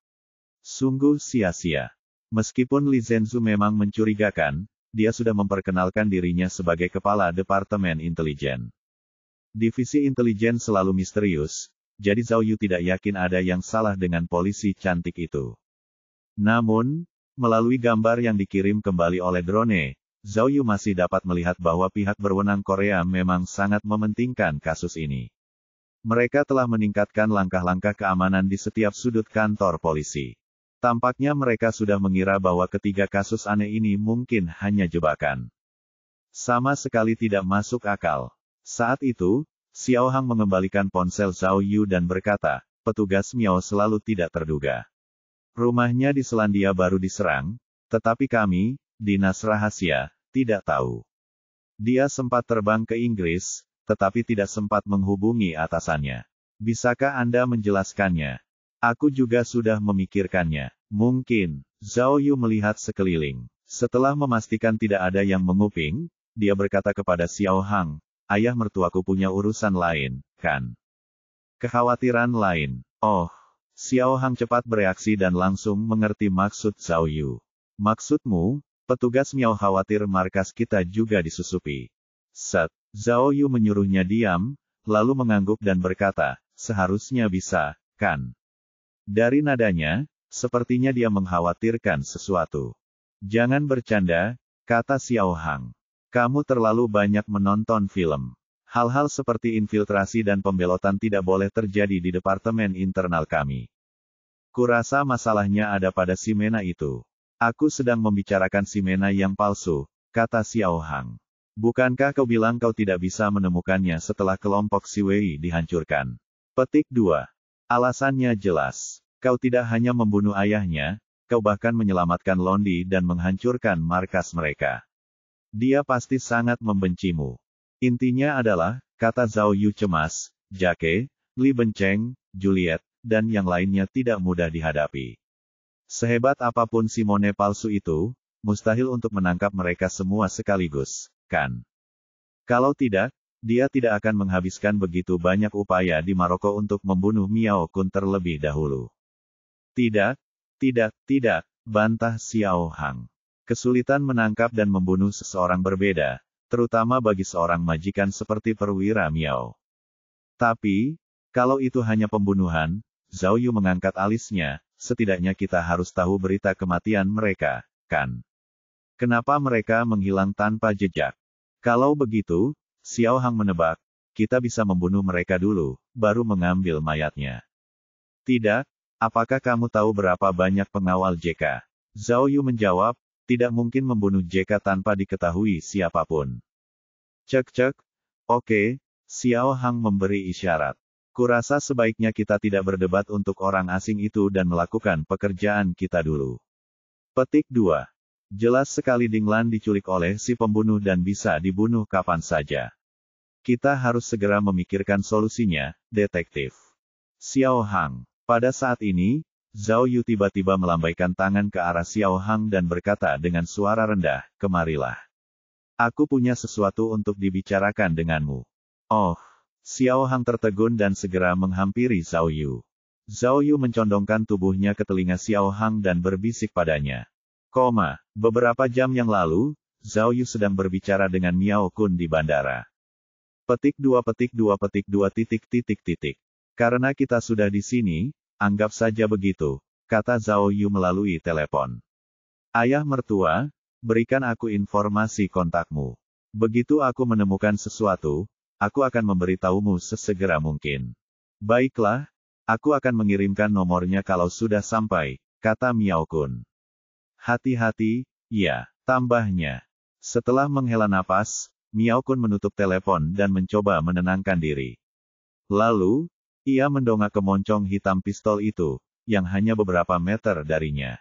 Speaker 1: Sungguh sia-sia. Meskipun Li Zhensu memang mencurigakan, dia sudah memperkenalkan dirinya sebagai kepala Departemen Intelijen. Divisi intelijen selalu misterius, jadi Zhao Yu tidak yakin ada yang salah dengan polisi cantik itu. Namun, melalui gambar yang dikirim kembali oleh drone, Zhao Yu masih dapat melihat bahwa pihak berwenang Korea memang sangat mementingkan kasus ini. Mereka telah meningkatkan langkah-langkah keamanan di setiap sudut kantor polisi. Tampaknya mereka sudah mengira bahwa ketiga kasus aneh ini mungkin hanya jebakan. Sama sekali tidak masuk akal. Saat itu, Xiao Hang mengembalikan ponsel Zhao Yu dan berkata, petugas Miao selalu tidak terduga. Rumahnya di Selandia Baru diserang, tetapi kami, dinas rahasia, tidak tahu. Dia sempat terbang ke Inggris, tetapi tidak sempat menghubungi atasannya. Bisakah Anda menjelaskannya? Aku juga sudah memikirkannya. Mungkin. Zhao Yu melihat sekeliling. Setelah memastikan tidak ada yang menguping, dia berkata kepada Xiao Hang, ayah mertuaku punya urusan lain, kan? Kekhawatiran lain. Oh. Xiao Hang cepat bereaksi dan langsung mengerti maksud Zhao Yu. Maksudmu, petugas Miao khawatir markas kita juga disusupi. Set. Zhao Yu menyuruhnya diam, lalu mengangguk dan berkata, seharusnya bisa, kan? Dari nadanya, sepertinya dia mengkhawatirkan sesuatu. Jangan bercanda, kata Xiao Hang. Kamu terlalu banyak menonton film. Hal-hal seperti infiltrasi dan pembelotan tidak boleh terjadi di departemen internal kami. Kurasa masalahnya ada pada si Mena itu. Aku sedang membicarakan si Mena yang palsu, kata Xiao Hang. Bukankah kau bilang kau tidak bisa menemukannya setelah kelompok Si Wei dihancurkan? Petik 2. Alasannya jelas. Kau tidak hanya membunuh ayahnya, kau bahkan menyelamatkan Londi dan menghancurkan markas mereka. Dia pasti sangat membencimu. Intinya adalah, kata Zhao Yu cemas, Jake, Li Bencheng, Juliet, dan yang lainnya tidak mudah dihadapi. Sehebat apapun Simone palsu itu, mustahil untuk menangkap mereka semua sekaligus, kan? Kalau tidak, dia tidak akan menghabiskan begitu banyak upaya di Maroko untuk membunuh Miao Kun terlebih dahulu. Tidak, bantah Xiao Hang. Kesulitan menangkap dan membunuh seseorang berbeda, terutama bagi seorang majikan seperti perwira Miao. Tapi, kalau itu hanya pembunuhan, Zhao Yu mengangkat alisnya, setidaknya kita harus tahu berita kematian mereka, kan? Kenapa mereka menghilang tanpa jejak? Kalau begitu, Xiao Hang menebak, kita bisa membunuh mereka dulu, baru mengambil mayatnya. Tidak, apakah kamu tahu berapa banyak pengawal JK? Zhao Yu menjawab, tidak mungkin membunuh JK tanpa diketahui siapapun. Cek, oke, Xiao Hang memberi isyarat. Kurasa sebaiknya kita tidak berdebat untuk orang asing itu dan melakukan pekerjaan kita dulu. Petik 2. Jelas sekali Ding Lan diculik oleh si pembunuh dan bisa dibunuh kapan saja. Kita harus segera memikirkan solusinya, detektif. Xiao Hang. Pada saat ini, Zhao Yu tiba-tiba melambaikan tangan ke arah Xiao Hang dan berkata dengan suara rendah, kemarilah. Aku punya sesuatu untuk dibicarakan denganmu. Oh, Xiao Hang tertegun dan segera menghampiri Zhao Yu. Zhao Yu mencondongkan tubuhnya ke telinga Xiao Hang dan berbisik padanya. Beberapa jam yang lalu, Zhao Yu sedang berbicara dengan Miao Kun di bandara. Petik 2. Karena kita sudah di sini, anggap saja begitu, kata Zhao Yu melalui telepon. Ayah mertua, berikan aku informasi kontakmu. Begitu aku menemukan sesuatu, aku akan memberitahumu sesegera mungkin. Baiklah, aku akan mengirimkan nomornya kalau sudah sampai, kata Miao Kun. Hati-hati, ya, tambahnya. Setelah menghela napas, Miao Kun menutup telepon dan mencoba menenangkan diri. Lalu, ia mendongak ke moncong hitam pistol itu, yang hanya beberapa meter darinya.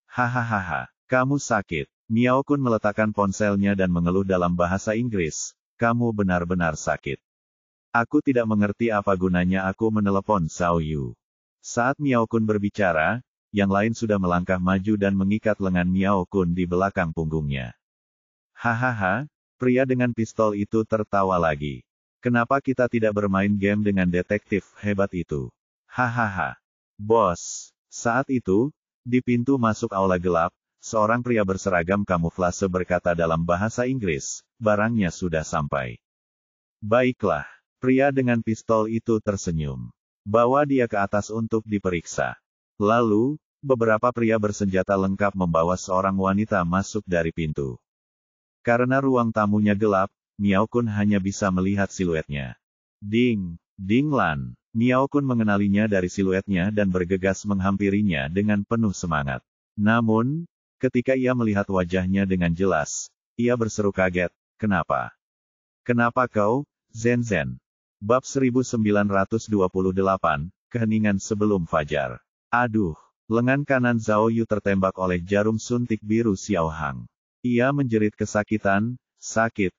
Speaker 1: Hahaha, kamu sakit. Miao Kun meletakkan ponselnya dan mengeluh dalam bahasa Inggris, kamu benar-benar sakit. Aku tidak mengerti apa gunanya aku menelepon Zhao Yu. Saat Miao Kun berbicara, yang lain sudah melangkah maju dan mengikat lengan Miao Kun di belakang punggungnya. Hahaha, pria dengan pistol itu tertawa lagi. Kenapa kita tidak bermain game dengan detektif hebat itu? Hahaha. Bos. Saat itu, di pintu masuk aula gelap, seorang pria berseragam kamuflase berkata dalam bahasa Inggris, barangnya sudah sampai. Baiklah. Pria dengan pistol itu tersenyum. Bawa dia ke atas untuk diperiksa. Lalu, beberapa pria bersenjata lengkap membawa seorang wanita masuk dari pintu. Karena ruang tamunya gelap, Miao Kun hanya bisa melihat siluetnya. Ding Lan. Miao Kun mengenalinya dari siluetnya dan bergegas menghampirinya dengan penuh semangat. Namun, ketika ia melihat wajahnya dengan jelas, ia berseru kaget, kenapa? Kenapa kau, Zhen? Bab 1928, keheningan sebelum fajar. Aduh, lengan kanan Zhao Yu tertembak oleh jarum suntik biru Xiao Hang. Ia menjerit kesakitan, sakit.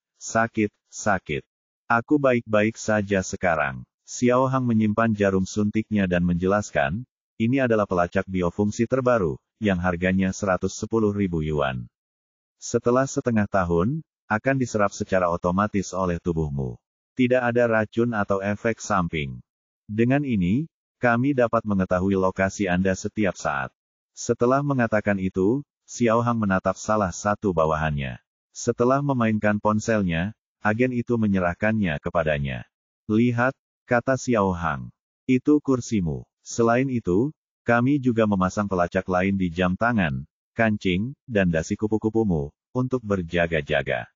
Speaker 1: Aku baik-baik saja sekarang. Xiao Hang menyimpan jarum suntiknya dan menjelaskan, ini adalah pelacak biofungsi terbaru, yang harganya 110.000 yuan. Setelah setengah tahun, akan diserap secara otomatis oleh tubuhmu. Tidak ada racun atau efek samping. Dengan ini, kami dapat mengetahui lokasi Anda setiap saat. Setelah mengatakan itu, Xiao Hang menatap salah satu bawahannya. Setelah memainkan ponselnya, agen itu menyerahkannya kepadanya. Lihat, kata Xiao Hang. Itu kursimu. Selain itu, kami juga memasang pelacak lain di jam tangan, kancing, dan dasi kupu-kupumu, untuk berjaga-jaga.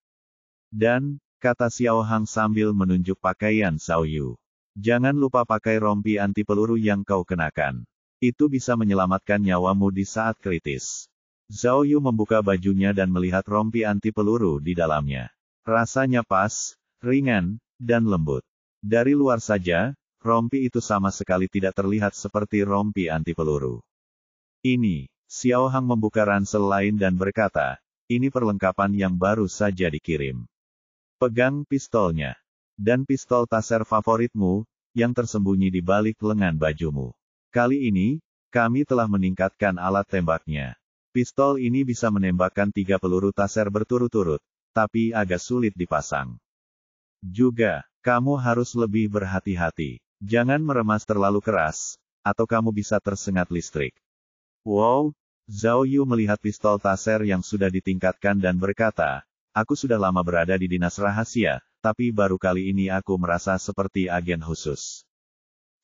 Speaker 1: Dan, kata Xiao Hang sambil menunjuk pakaian Zhao Yu. Jangan lupa pakai rompi anti peluru yang kau kenakan. Itu bisa menyelamatkan nyawamu di saat kritis. Zhao Yu membuka bajunya dan melihat rompi anti peluru di dalamnya. Rasanya pas, ringan, dan lembut. Dari luar saja, rompi itu sama sekali tidak terlihat seperti rompi anti peluru. Ini, Xiao Hang membuka ransel lain dan berkata, ini perlengkapan yang baru saja dikirim. Pegang pistolnya. Dan pistol taser favoritmu, yang tersembunyi di balik lengan bajumu. Kali ini, kami telah meningkatkan alat tembaknya. Pistol ini bisa menembakkan 3 peluru taser berturut-turut, tapi agak sulit dipasang. Juga, kamu harus lebih berhati-hati. Jangan meremas terlalu keras, atau kamu bisa tersengat listrik. Wow, Zhao Yu melihat pistol taser yang sudah ditingkatkan dan berkata, aku sudah lama berada di dinas rahasia, tapi baru kali ini aku merasa seperti agen khusus.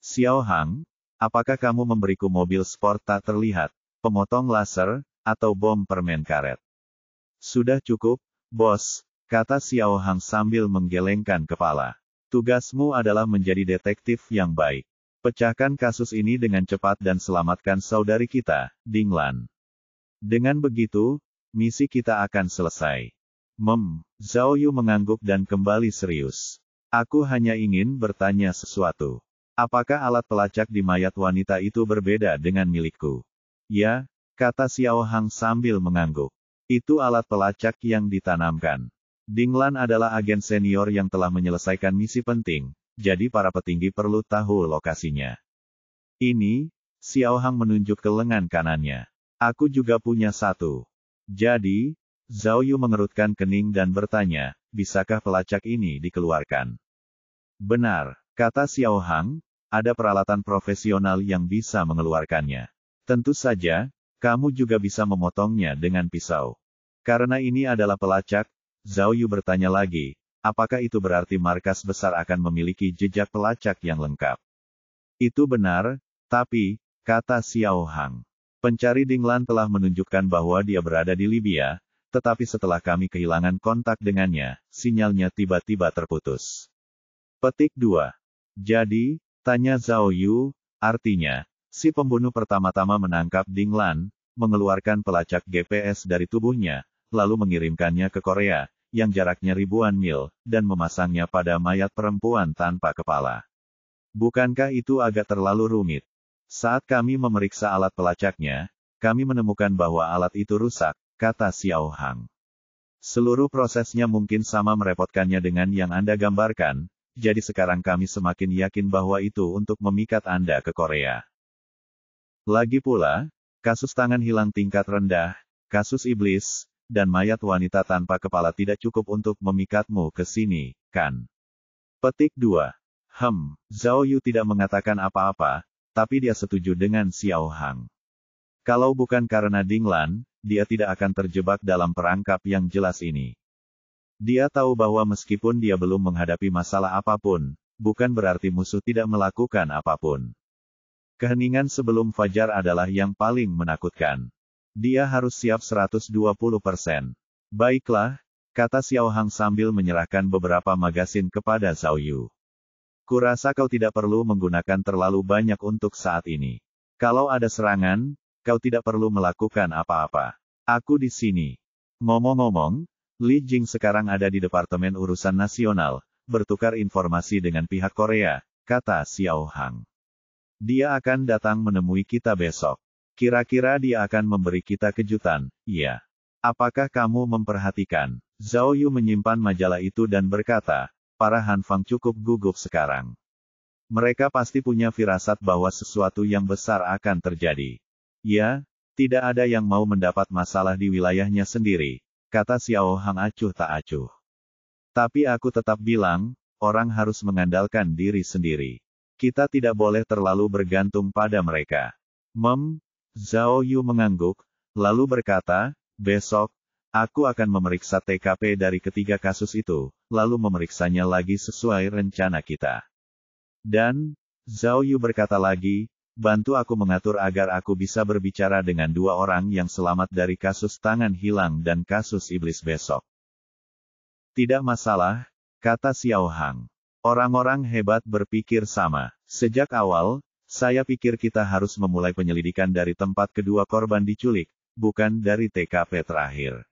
Speaker 1: Xiao Hang, apakah kamu memberiku mobil sport tak terlihat, pemotong laser, atau bom permen karet? Sudah cukup, bos, kata Xiao Hang sambil menggelengkan kepala. Tugasmu adalah menjadi detektif yang baik. Pecahkan kasus ini dengan cepat dan selamatkan saudari kita, Ding Lan. Dengan begitu, misi kita akan selesai. Zhao Yu mengangguk dan kembali serius. Aku hanya ingin bertanya sesuatu. Apakah alat pelacak di mayat wanita itu berbeda dengan milikku? Ya, kata Xiao Hang sambil mengangguk. Itu alat pelacak yang ditanamkan. Ding Lan adalah agen senior yang telah menyelesaikan misi penting, jadi para petinggi perlu tahu lokasinya. Ini, Xiao Hang menunjuk ke lengan kanannya. Aku juga punya satu. Jadi, Zhao Yu mengerutkan kening dan bertanya, bisakah pelacak ini dikeluarkan? Benar, kata Xiao Hang, ada peralatan profesional yang bisa mengeluarkannya. Tentu saja, kamu juga bisa memotongnya dengan pisau. Karena ini adalah pelacak, Zhao Yu bertanya lagi, apakah itu berarti markas besar akan memiliki jejak pelacak yang lengkap? Itu benar, tapi, kata Xiao Hang, pencari Ding Lan telah menunjukkan bahwa dia berada di Libya, tetapi setelah kami kehilangan kontak dengannya, sinyalnya tiba-tiba terputus. Petik 2. Jadi, tanya Zhao Yu, artinya, si pembunuh pertama-tama menangkap Ding Lan, mengeluarkan pelacak GPS dari tubuhnya, lalu mengirimkannya ke Korea, yang jaraknya ribuan mil, dan memasangnya pada mayat perempuan tanpa kepala. Bukankah itu agak terlalu rumit? Saat kami memeriksa alat pelacaknya, kami menemukan bahwa alat itu rusak, kata Xiao Hang. Seluruh prosesnya mungkin sama merepotkannya dengan yang Anda gambarkan, jadi sekarang kami semakin yakin bahwa itu untuk memikat Anda ke Korea. Lagi pula, kasus tangan hilang tingkat rendah, kasus iblis, dan mayat wanita tanpa kepala tidak cukup untuk memikatmu ke sini, kan? Petik 2. Zhao Yu tidak mengatakan apa-apa, tapi dia setuju dengan Xiao Hang. Kalau bukan karena Ding Lan, dia tidak akan terjebak dalam perangkap yang jelas ini. Dia tahu bahwa meskipun dia belum menghadapi masalah apapun, bukan berarti musuh tidak melakukan apapun. Keheningan sebelum fajar adalah yang paling menakutkan. Dia harus siap 120%. Baiklah, kata Xiao Hang sambil menyerahkan beberapa magasin kepada Zhao Yu. Kurasa kau tidak perlu menggunakan terlalu banyak untuk saat ini. Kalau ada serangan, kau tidak perlu melakukan apa-apa. Aku di sini. Ngomong-ngomong, Li Jing sekarang ada di Departemen Urusan Nasional, bertukar informasi dengan pihak Korea, kata Xiao Hang. Dia akan datang menemui kita besok. Kira-kira dia akan memberi kita kejutan, iya. Apakah kamu memperhatikan? Zhao Yu menyimpan majalah itu dan berkata, para Han Fang cukup gugup sekarang. Mereka pasti punya firasat bahwa sesuatu yang besar akan terjadi. Ya, tidak ada yang mau mendapat masalah di wilayahnya sendiri, kata Xiao Hang acuh tak acuh. Tapi aku tetap bilang, orang harus mengandalkan diri sendiri. Kita tidak boleh terlalu bergantung pada mereka. Zhao Yu mengangguk, lalu berkata, besok, Aku akan memeriksa TKP dari ketiga kasus itu, lalu memeriksanya lagi sesuai rencana kita. Dan, Zhao Yu berkata lagi, bantu aku mengatur agar aku bisa berbicara dengan dua orang yang selamat dari kasus tangan hilang dan kasus iblis besok. Tidak masalah, kata Xiao Hang. Orang-orang hebat berpikir sama. Sejak awal, saya pikir kita harus memulai penyelidikan dari tempat kedua korban diculik, bukan dari TKP terakhir.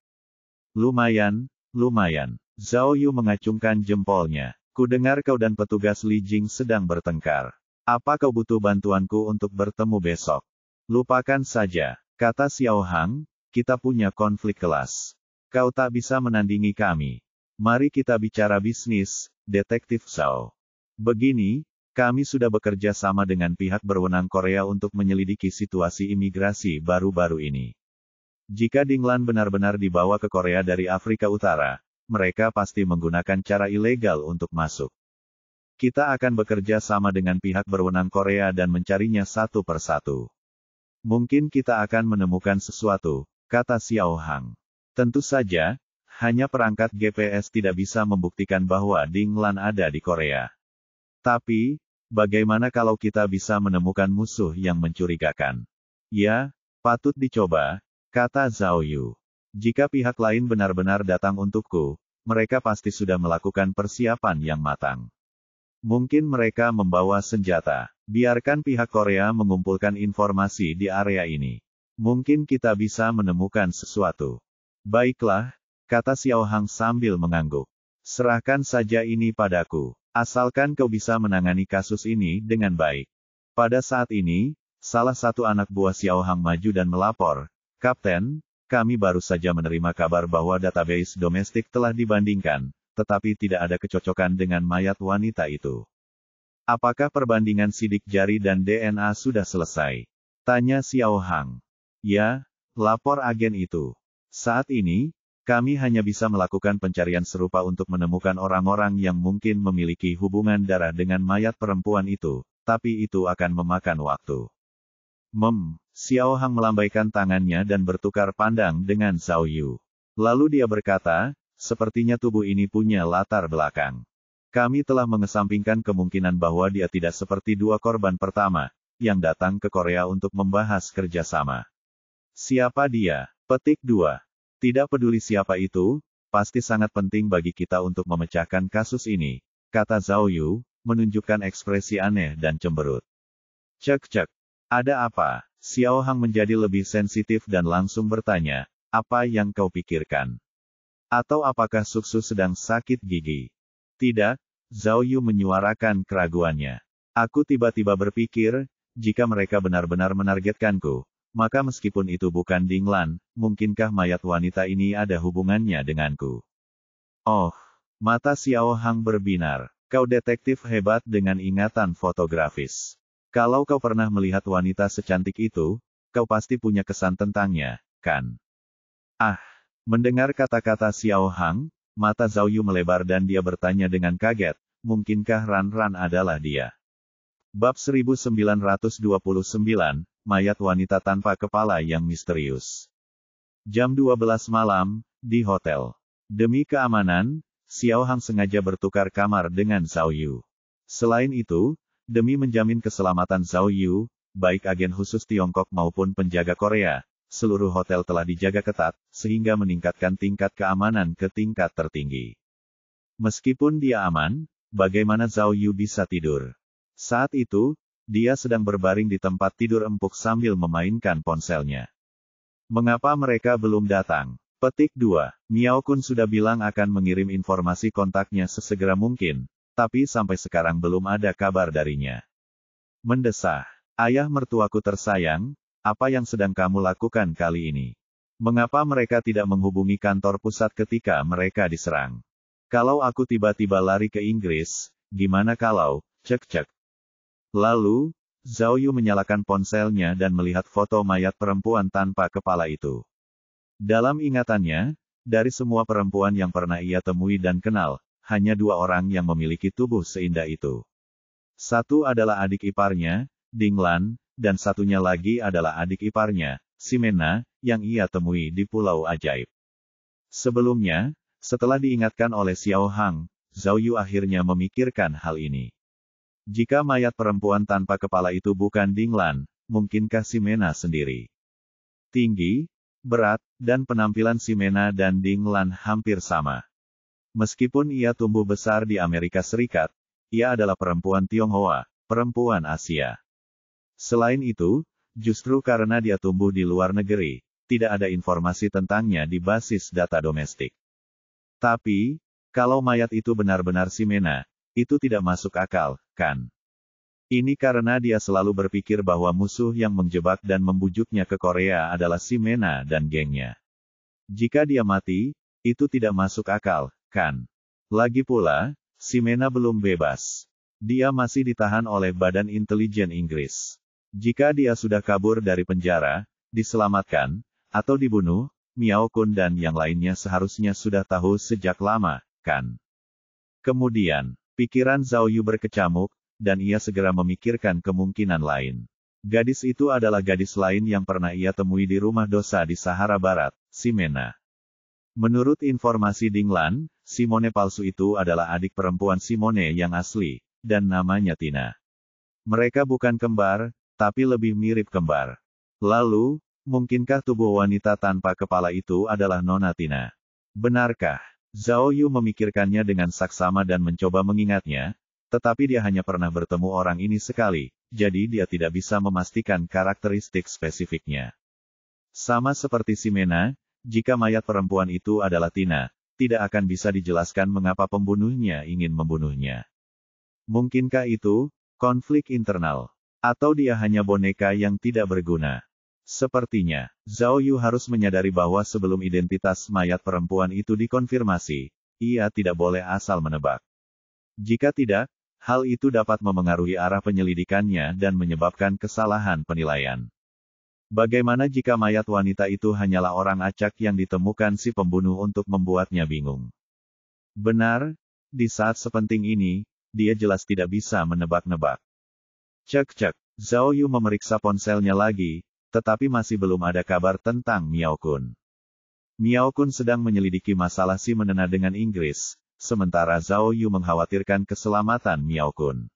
Speaker 1: Lumayan, lumayan. Zhao Yu mengacungkan jempolnya. Kudengar kau dan petugas Li Jing sedang bertengkar. Apa kau butuh bantuanku untuk bertemu besok? Lupakan saja, kata Xiao Hang, kita punya konflik kelas. Kau tak bisa menandingi kami. Mari kita bicara bisnis, Detektif Zhao. Begini, kami sudah bekerja sama dengan pihak berwenang Korea untuk menyelidiki situasi imigrasi baru-baru ini. Jika Dinglan benar-benar dibawa ke Korea dari Afrika Utara, mereka pasti menggunakan cara ilegal untuk masuk. Kita akan bekerja sama dengan pihak berwenang Korea dan mencarinya satu persatu. Mungkin kita akan menemukan sesuatu, kata Xiao Hang. Tentu saja, hanya perangkat GPS tidak bisa membuktikan bahwa Dinglan ada di Korea. Tapi, bagaimana kalau kita bisa menemukan musuh yang mencurigakan? Ya, patut dicoba, kata Zhao Yu. Jika pihak lain benar-benar datang untukku, mereka pasti sudah melakukan persiapan yang matang. Mungkin mereka membawa senjata. Biarkan pihak Korea mengumpulkan informasi di area ini. Mungkin kita bisa menemukan sesuatu. Baiklah, kata Xiao Hang sambil mengangguk. Serahkan saja ini padaku. Asalkan kau bisa menangani kasus ini dengan baik. Pada saat ini, salah satu anak buah Xiao Hang maju dan melapor, Kapten, kami baru saja menerima kabar bahwa database domestik telah dibandingkan, tetapi tidak ada kecocokan dengan mayat wanita itu. Apakah perbandingan sidik jari dan DNA sudah selesai? Tanya Xiao Hang. Ya, lapor agen itu. Saat ini, kami hanya bisa melakukan pencarian serupa untuk menemukan orang-orang yang mungkin memiliki hubungan darah dengan mayat perempuan itu, tapi itu akan memakan waktu. Xiao Hang melambaikan tangannya dan bertukar pandang dengan Zhao Yu. Lalu dia berkata, sepertinya tubuh ini punya latar belakang. Kami telah mengesampingkan kemungkinan bahwa dia tidak seperti dua korban pertama, yang datang ke Korea untuk membahas kerjasama. Siapa dia? Petik 2. Tidak peduli siapa itu, pasti sangat penting bagi kita untuk memecahkan kasus ini, kata Zhao Yu, menunjukkan ekspresi aneh dan cemberut. Cek. Ada apa? Xiao Hang menjadi lebih sensitif dan langsung bertanya, apa yang kau pikirkan? Atau apakah Suksu sedang sakit gigi? Tidak, Zhao Yu menyuarakan keraguannya. Aku tiba-tiba berpikir, jika mereka benar-benar menargetkanku, maka meskipun itu bukan Dinglan, mungkinkah mayat wanita ini ada hubungannya denganku? Oh, mata Xiao Hang berbinar. Kau detektif hebat dengan ingatan fotografis. Kalau kau pernah melihat wanita secantik itu, kau pasti punya kesan tentangnya, kan? Mendengar kata-kata Xiao Hang, mata Zhao Yu melebar dan dia bertanya dengan kaget, mungkinkah Ran adalah dia? Bab 1929, Mayat Wanita Tanpa Kepala yang Misterius. Jam 12 malam, di hotel. Demi keamanan, Xiao Hang sengaja bertukar kamar dengan Zhao Yu. Selain itu, demi menjamin keselamatan Zhao Yu, baik agen khusus Tiongkok maupun penjaga Korea, seluruh hotel telah dijaga ketat, sehingga meningkatkan tingkat keamanan ke tingkat tertinggi. Meskipun dia aman, bagaimana Zhao Yu bisa tidur? Saat itu, dia sedang berbaring di tempat tidur empuk sambil memainkan ponselnya. Mengapa mereka belum datang? Petik 2. Miao Kun sudah bilang akan mengirim informasi kontaknya sesegera mungkin, tapi sampai sekarang belum ada kabar darinya. Mendesah. Ayah mertuaku tersayang, apa yang sedang kamu lakukan kali ini? Mengapa mereka tidak menghubungi kantor pusat ketika mereka diserang? Kalau aku tiba-tiba lari ke Inggris, gimana kalau, cek. Lalu, Zhao Yu menyalakan ponselnya dan melihat foto mayat perempuan tanpa kepala itu. Dalam ingatannya, dari semua perempuan yang pernah ia temui dan kenal, hanya dua orang yang memiliki tubuh seindah itu. Satu adalah adik iparnya, Dinglan, dan satunya lagi adalah adik iparnya, Ximena, yang ia temui di Pulau Ajaib. Sebelumnya, setelah diingatkan oleh Xiao Hang, Zhao Yu akhirnya memikirkan hal ini. Jika mayat perempuan tanpa kepala itu bukan Ding Lan, mungkinkah Ximena sendiri? Tinggi, berat, dan penampilan Ximena dan Ding Lan hampir sama. Meskipun ia tumbuh besar di Amerika Serikat, ia adalah perempuan Tionghoa, perempuan Asia. Selain itu, justru karena dia tumbuh di luar negeri, tidak ada informasi tentangnya di basis data domestik. Tapi, kalau mayat itu benar-benar Ximena, itu tidak masuk akal, kan? Ini karena dia selalu berpikir bahwa musuh yang menjebak dan membujuknya ke Korea adalah Ximena dan gengnya. Jika dia mati, itu tidak masuk akal, kan? Lagi pula, Ximena belum bebas. Dia masih ditahan oleh Badan Intelijen Inggris. Jika dia sudah kabur dari penjara, diselamatkan, atau dibunuh, Miao Kun dan yang lainnya seharusnya sudah tahu sejak lama, kan? Kemudian, pikiran Zhao Yu berkecamuk, dan ia segera memikirkan kemungkinan lain. Gadis itu adalah gadis lain yang pernah ia temui di rumah dosa di Sahara Barat, Ximena. Menurut informasi Ding Lan, Simone palsu itu adalah adik perempuan Simone yang asli, dan namanya Tina. Mereka bukan kembar, tapi lebih mirip kembar. Lalu, mungkinkah tubuh wanita tanpa kepala itu adalah Nona Tina? Benarkah? Zhao Yu memikirkannya dengan saksama dan mencoba mengingatnya, tetapi dia hanya pernah bertemu orang ini sekali, jadi dia tidak bisa memastikan karakteristik spesifiknya. Sama seperti Ximena, jika mayat perempuan itu adalah Tina, tidak akan bisa dijelaskan mengapa pembunuhnya ingin membunuhnya. Mungkinkah itu konflik internal? Atau dia hanya boneka yang tidak berguna? Sepertinya, Zhao Yu harus menyadari bahwa sebelum identitas mayat perempuan itu dikonfirmasi, ia tidak boleh asal menebak. Jika tidak, hal itu dapat memengaruhi arah penyelidikannya dan menyebabkan kesalahan penilaian. Bagaimana jika mayat wanita itu hanyalah orang acak yang ditemukan si pembunuh untuk membuatnya bingung? Benar, di saat sepenting ini, dia jelas tidak bisa menebak-nebak. Cek, Zhao Yu memeriksa ponselnya lagi, tetapi masih belum ada kabar tentang Miao Kun. Miao Kun sedang menyelidiki masalah si menena dengan Inggris, sementara Zhao Yu mengkhawatirkan keselamatan Miao Kun.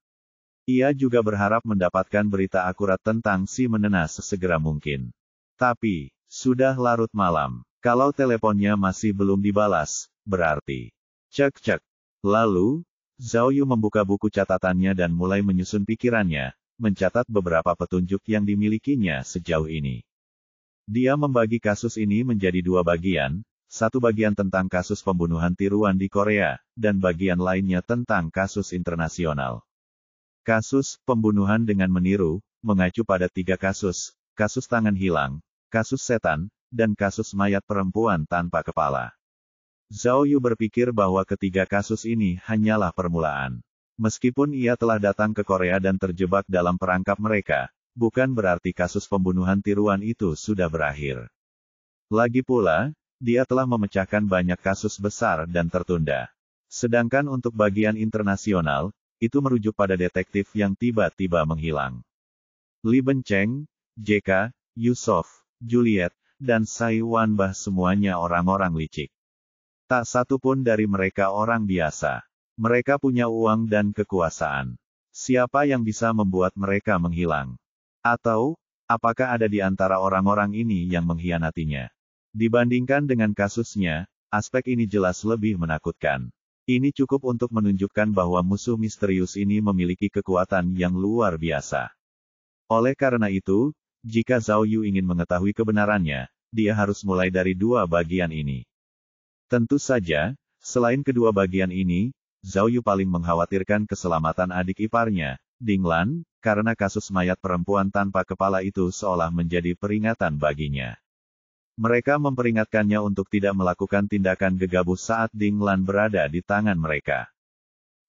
Speaker 1: Ia juga berharap mendapatkan berita akurat tentang si menena sesegera mungkin. Tapi, sudah larut malam. Kalau teleponnya masih belum dibalas, berarti. Cek. Lalu, Zhao Yu membuka buku catatannya dan mulai menyusun pikirannya, mencatat beberapa petunjuk yang dimilikinya sejauh ini. Dia membagi kasus ini menjadi dua bagian, satu bagian tentang kasus pembunuhan tiruan di Korea, dan bagian lainnya tentang kasus internasional. Kasus pembunuhan dengan meniru, mengacu pada 3 kasus, kasus tangan hilang, kasus setan, dan kasus mayat perempuan tanpa kepala. Zhao Yu berpikir bahwa ketiga kasus ini hanyalah permulaan. Meskipun ia telah datang ke Korea dan terjebak dalam perangkap mereka, bukan berarti kasus pembunuhan tiruan itu sudah berakhir. Lagi pula, dia telah memecahkan banyak kasus besar dan tertunda. Sedangkan untuk bagian internasional, itu merujuk pada detektif yang tiba-tiba menghilang. Li Bencheng, JK, Yusof, Juliet, dan Sai Wanbah semuanya orang-orang licik. Tak satu pun dari mereka orang biasa. Mereka punya uang dan kekuasaan. Siapa yang bisa membuat mereka menghilang? Atau, apakah ada di antara orang-orang ini yang mengkhianatinya? Dibandingkan dengan kasusnya, aspek ini jelas lebih menakutkan. Ini cukup untuk menunjukkan bahwa musuh misterius ini memiliki kekuatan yang luar biasa. Oleh karena itu, jika Zhao Yu ingin mengetahui kebenarannya, dia harus mulai dari dua bagian ini. Tentu saja, selain kedua bagian ini, Zhao Yu paling mengkhawatirkan keselamatan adik iparnya, Ding Lan, karena kasus mayat perempuan tanpa kepala itu seolah menjadi peringatan baginya. Mereka memperingatkannya untuk tidak melakukan tindakan gegabah saat Ding Lan berada di tangan mereka.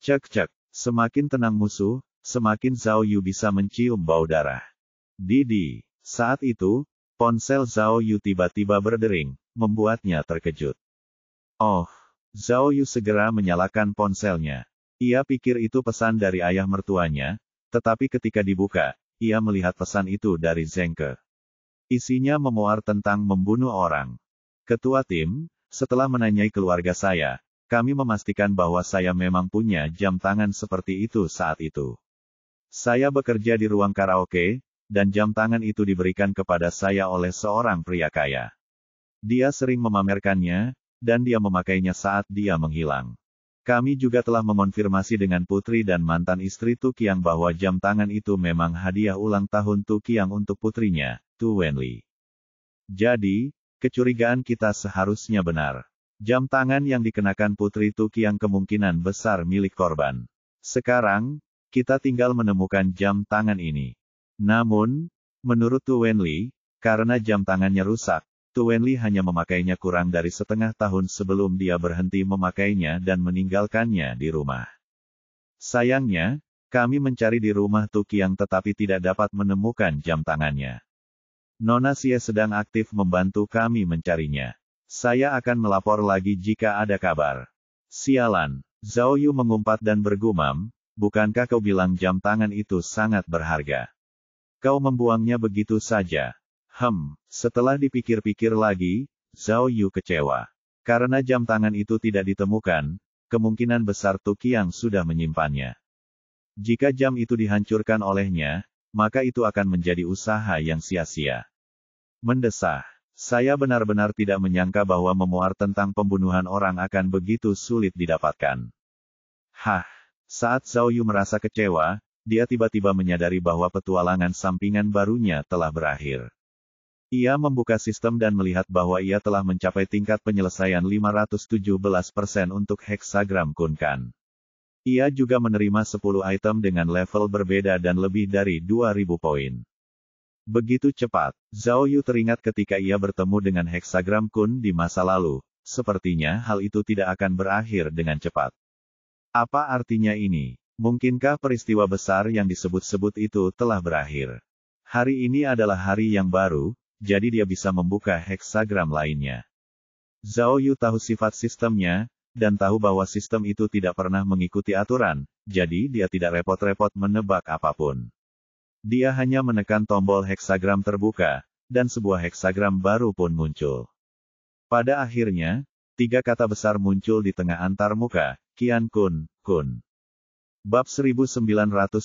Speaker 1: Cek, semakin tenang musuh, semakin Zhao Yu bisa mencium bau darah. Saat itu, ponsel Zhao Yu tiba-tiba berdering, membuatnya terkejut. Oh! Zhao Yu segera menyalakan ponselnya. Ia pikir itu pesan dari ayah mertuanya, tetapi ketika dibuka, ia melihat pesan itu dari Zheng Ke. Isinya memuar tentang membunuh orang. Ketua tim, Setelah menanyai keluarga saya, kami memastikan bahwa saya memang punya jam tangan seperti itu saat itu. Saya bekerja di ruang karaoke, dan jam tangan itu diberikan kepada saya oleh seorang pria kaya. Dia sering memamerkannya, dan dia memakainya saat dia menghilang. Kami juga telah mengonfirmasi dengan putri dan mantan istri Tu Qiang bahwa jam tangan itu memang hadiah ulang tahun Tu Qiang untuk putrinya, Tu Wenli. Jadi, kecurigaan kita seharusnya benar. Jam tangan yang dikenakan putri Tu Qiang kemungkinan besar milik korban. Sekarang, kita tinggal menemukan jam tangan ini. Namun, menurut Tu Wenli, karena jam tangannya rusak, Tu Wenli hanya memakainya kurang dari setengah tahun sebelum dia berhenti memakainya dan meninggalkannya di rumah. Sayangnya, kami mencari di rumah Tu Qiang tetapi tidak dapat menemukan jam tangannya. Nona Xie sedang aktif membantu kami mencarinya. Saya akan melapor lagi jika ada kabar. Sialan, Zhao Yu mengumpat dan bergumam, bukankah kau bilang jam tangan itu sangat berharga? Kau membuangnya begitu saja. Setelah dipikir-pikir lagi, Zhao Yu kecewa. Karena jam tangan itu tidak ditemukan, kemungkinan besar Tu Qiang sudah menyimpannya. Jika jam itu dihancurkan olehnya, maka itu akan menjadi usaha yang sia-sia. Mendesah. Saya benar-benar tidak menyangka bahwa memuar tentang pembunuhan orang akan begitu sulit didapatkan. Saat Zhao Yu merasa kecewa, dia tiba-tiba menyadari bahwa petualangan sampingan barunya telah berakhir. Ia membuka sistem dan melihat bahwa ia telah mencapai tingkat penyelesaian 517% untuk heksagram Kunkan. Ia juga menerima 10 item dengan level berbeda dan lebih dari 2000 poin. Begitu cepat, Zhao Yu teringat ketika ia bertemu dengan heksagram Kun di masa lalu, sepertinya hal itu tidak akan berakhir dengan cepat. Apa artinya ini? Mungkinkah peristiwa besar yang disebut-sebut itu telah berakhir? Hari ini adalah hari yang baru, jadi dia bisa membuka heksagram lainnya. Zhao Yu tahu sifat sistemnya, dan tahu bahwa sistem itu tidak pernah mengikuti aturan, jadi dia tidak repot-repot menebak apapun. Dia hanya menekan tombol heksagram terbuka, dan sebuah heksagram baru pun muncul. Pada akhirnya, 3 kata besar muncul di tengah antarmuka, Qian Kun, Kun. Bab 1930,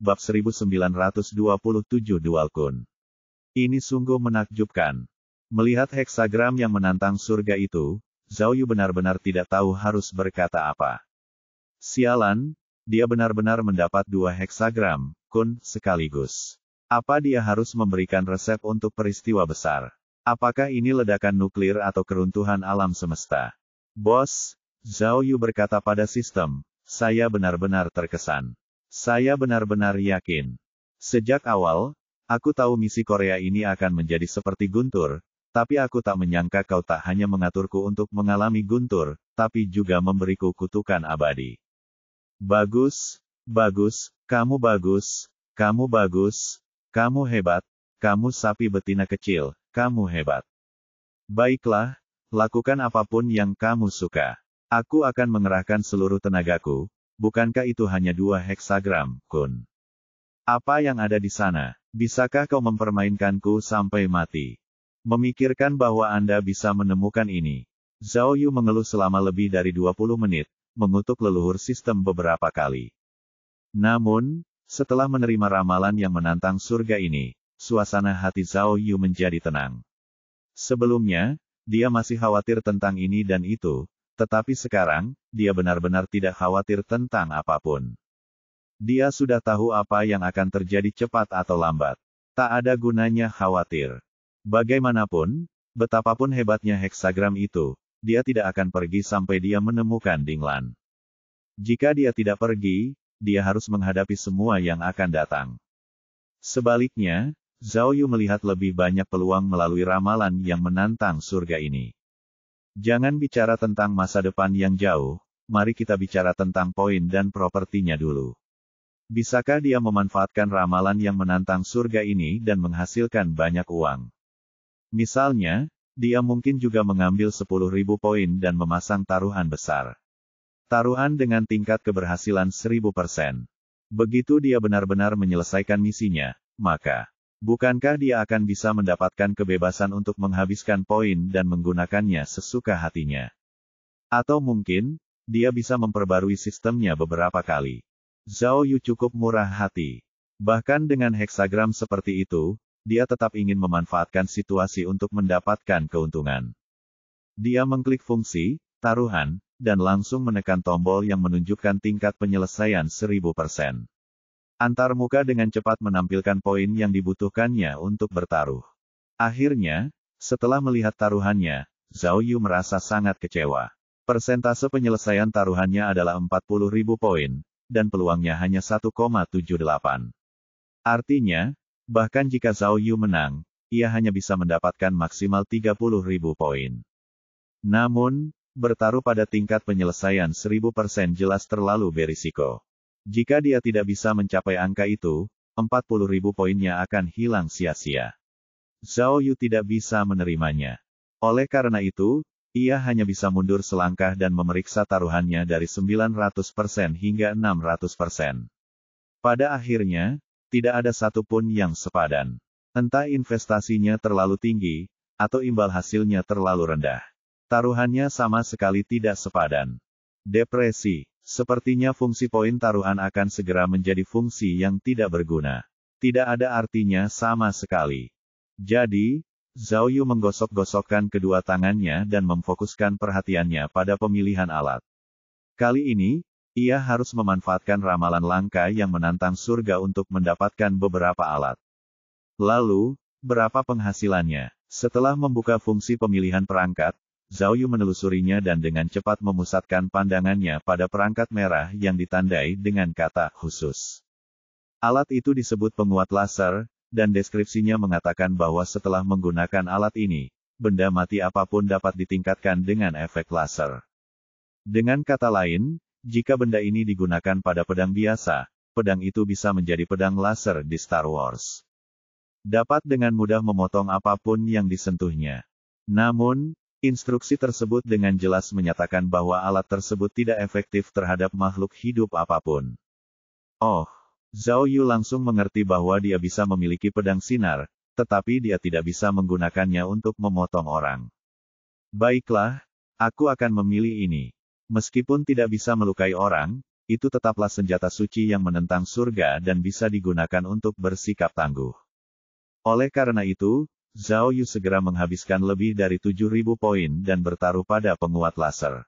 Speaker 1: Bab 1927 Dual Kun. Ini sungguh menakjubkan. Melihat heksagram yang menantang surga itu, Zhao Yu benar-benar tidak tahu harus berkata apa. Sialan, dia benar-benar mendapat 2 heksagram, Kun, sekaligus. Apa dia harus memberikan resep untuk peristiwa besar? Apakah ini ledakan nuklir atau keruntuhan alam semesta? Bos, Zhao Yu berkata pada sistem, saya benar-benar terkesan. Saya benar-benar yakin. Sejak awal, aku tahu misi Korea ini akan menjadi seperti guntur, tapi aku tak menyangka kau tak hanya mengaturku untuk mengalami guntur, tapi juga memberiku kutukan abadi. Bagus, bagus, kamu bagus, kamu bagus, kamu hebat, kamu sapi betina kecil, kamu hebat. Baiklah, lakukan apapun yang kamu suka. Aku akan mengerahkan seluruh tenagaku, bukankah itu hanya 2 heksagram, Kun? Apa yang ada di sana? Bisakah kau mempermainkanku sampai mati? Memikirkan bahwa Anda bisa menemukan ini. Zhao Yu mengeluh selama lebih dari 20 menit, mengutuk leluhur sistem beberapa kali. Namun, setelah menerima ramalan yang menantang surga ini, suasana hati Zhao Yu menjadi tenang. Sebelumnya, dia masih khawatir tentang ini dan itu, tetapi sekarang, dia benar-benar tidak khawatir tentang apapun. Dia sudah tahu apa yang akan terjadi cepat atau lambat. Tak ada gunanya khawatir. Bagaimanapun, betapapun hebatnya heksagram itu, dia tidak akan pergi sampai dia menemukan Dinglan. Jika dia tidak pergi, dia harus menghadapi semua yang akan datang. Sebaliknya, Zhao Yu melihat lebih banyak peluang melalui ramalan yang menantang surga ini. Jangan bicara tentang masa depan yang jauh, mari kita bicara tentang poin dan propertinya dulu. Bisakah dia memanfaatkan ramalan yang menantang surga ini dan menghasilkan banyak uang? Misalnya, dia mungkin juga mengambil 10.000 poin dan memasang taruhan besar. Taruhan dengan tingkat keberhasilan 1000%. Begitu dia benar-benar menyelesaikan misinya, maka Bukankah dia akan bisa mendapatkan kebebasan untuk menghabiskan poin dan menggunakannya sesuka hatinya? Atau mungkin, dia bisa memperbarui sistemnya beberapa kali. Zhao Yu cukup murah hati. Bahkan dengan heksagram seperti itu, dia tetap ingin memanfaatkan situasi untuk mendapatkan keuntungan. Dia mengklik fungsi, taruhan, dan langsung menekan tombol yang menunjukkan tingkat penyelesaian 1000%. Antarmuka dengan cepat menampilkan poin yang dibutuhkannya untuk bertaruh. Akhirnya, setelah melihat taruhannya, Zhao Yu merasa sangat kecewa. Persentase penyelesaian taruhannya adalah 40.000 poin, dan peluangnya hanya 1,78. Artinya, bahkan jika Zhao Yu menang, ia hanya bisa mendapatkan maksimal 30.000 poin. Namun, bertaruh pada tingkat penyelesaian 1000% jelas terlalu berisiko. Jika dia tidak bisa mencapai angka itu, 40.000 poinnya akan hilang sia-sia. Zhao Yu tidak bisa menerimanya. Oleh karena itu, ia hanya bisa mundur selangkah dan memeriksa taruhannya dari 900% hingga 600%. Pada akhirnya, tidak ada satupun yang sepadan. Entah investasinya terlalu tinggi, atau imbal hasilnya terlalu rendah. Taruhannya sama sekali tidak sepadan. Depresi. Sepertinya fungsi poin taruhan akan segera menjadi fungsi yang tidak berguna. Tidak ada artinya sama sekali. Jadi, Zhao Yu menggosok-gosokkan kedua tangannya dan memfokuskan perhatiannya pada pemilihan alat. Kali ini, ia harus memanfaatkan ramalan langka yang menantang surga untuk mendapatkan beberapa alat. Lalu, berapa penghasilannya? Setelah membuka fungsi pemilihan perangkat, Zhao Yu menelusurinya dan dengan cepat memusatkan pandangannya pada perangkat merah yang ditandai dengan kata khusus. Alat itu disebut penguat laser, dan deskripsinya mengatakan bahwa setelah menggunakan alat ini, benda mati apapun dapat ditingkatkan dengan efek laser. Dengan kata lain, jika benda ini digunakan pada pedang biasa, pedang itu bisa menjadi pedang laser di Star Wars. Dapat dengan mudah memotong apapun yang disentuhnya. Namun, instruksi tersebut dengan jelas menyatakan bahwa alat tersebut tidak efektif terhadap makhluk hidup apapun. Oh, Zhao Yu langsung mengerti bahwa dia bisa memiliki pedang sinar, tetapi dia tidak bisa menggunakannya untuk memotong orang. Baiklah, aku akan memilih ini. Meskipun tidak bisa melukai orang, itu tetaplah senjata suci yang menentang surga dan bisa digunakan untuk bersikap tangguh. Oleh karena itu, Zhao Yu segera menghabiskan lebih dari 7.000 poin dan bertaruh pada penguat laser.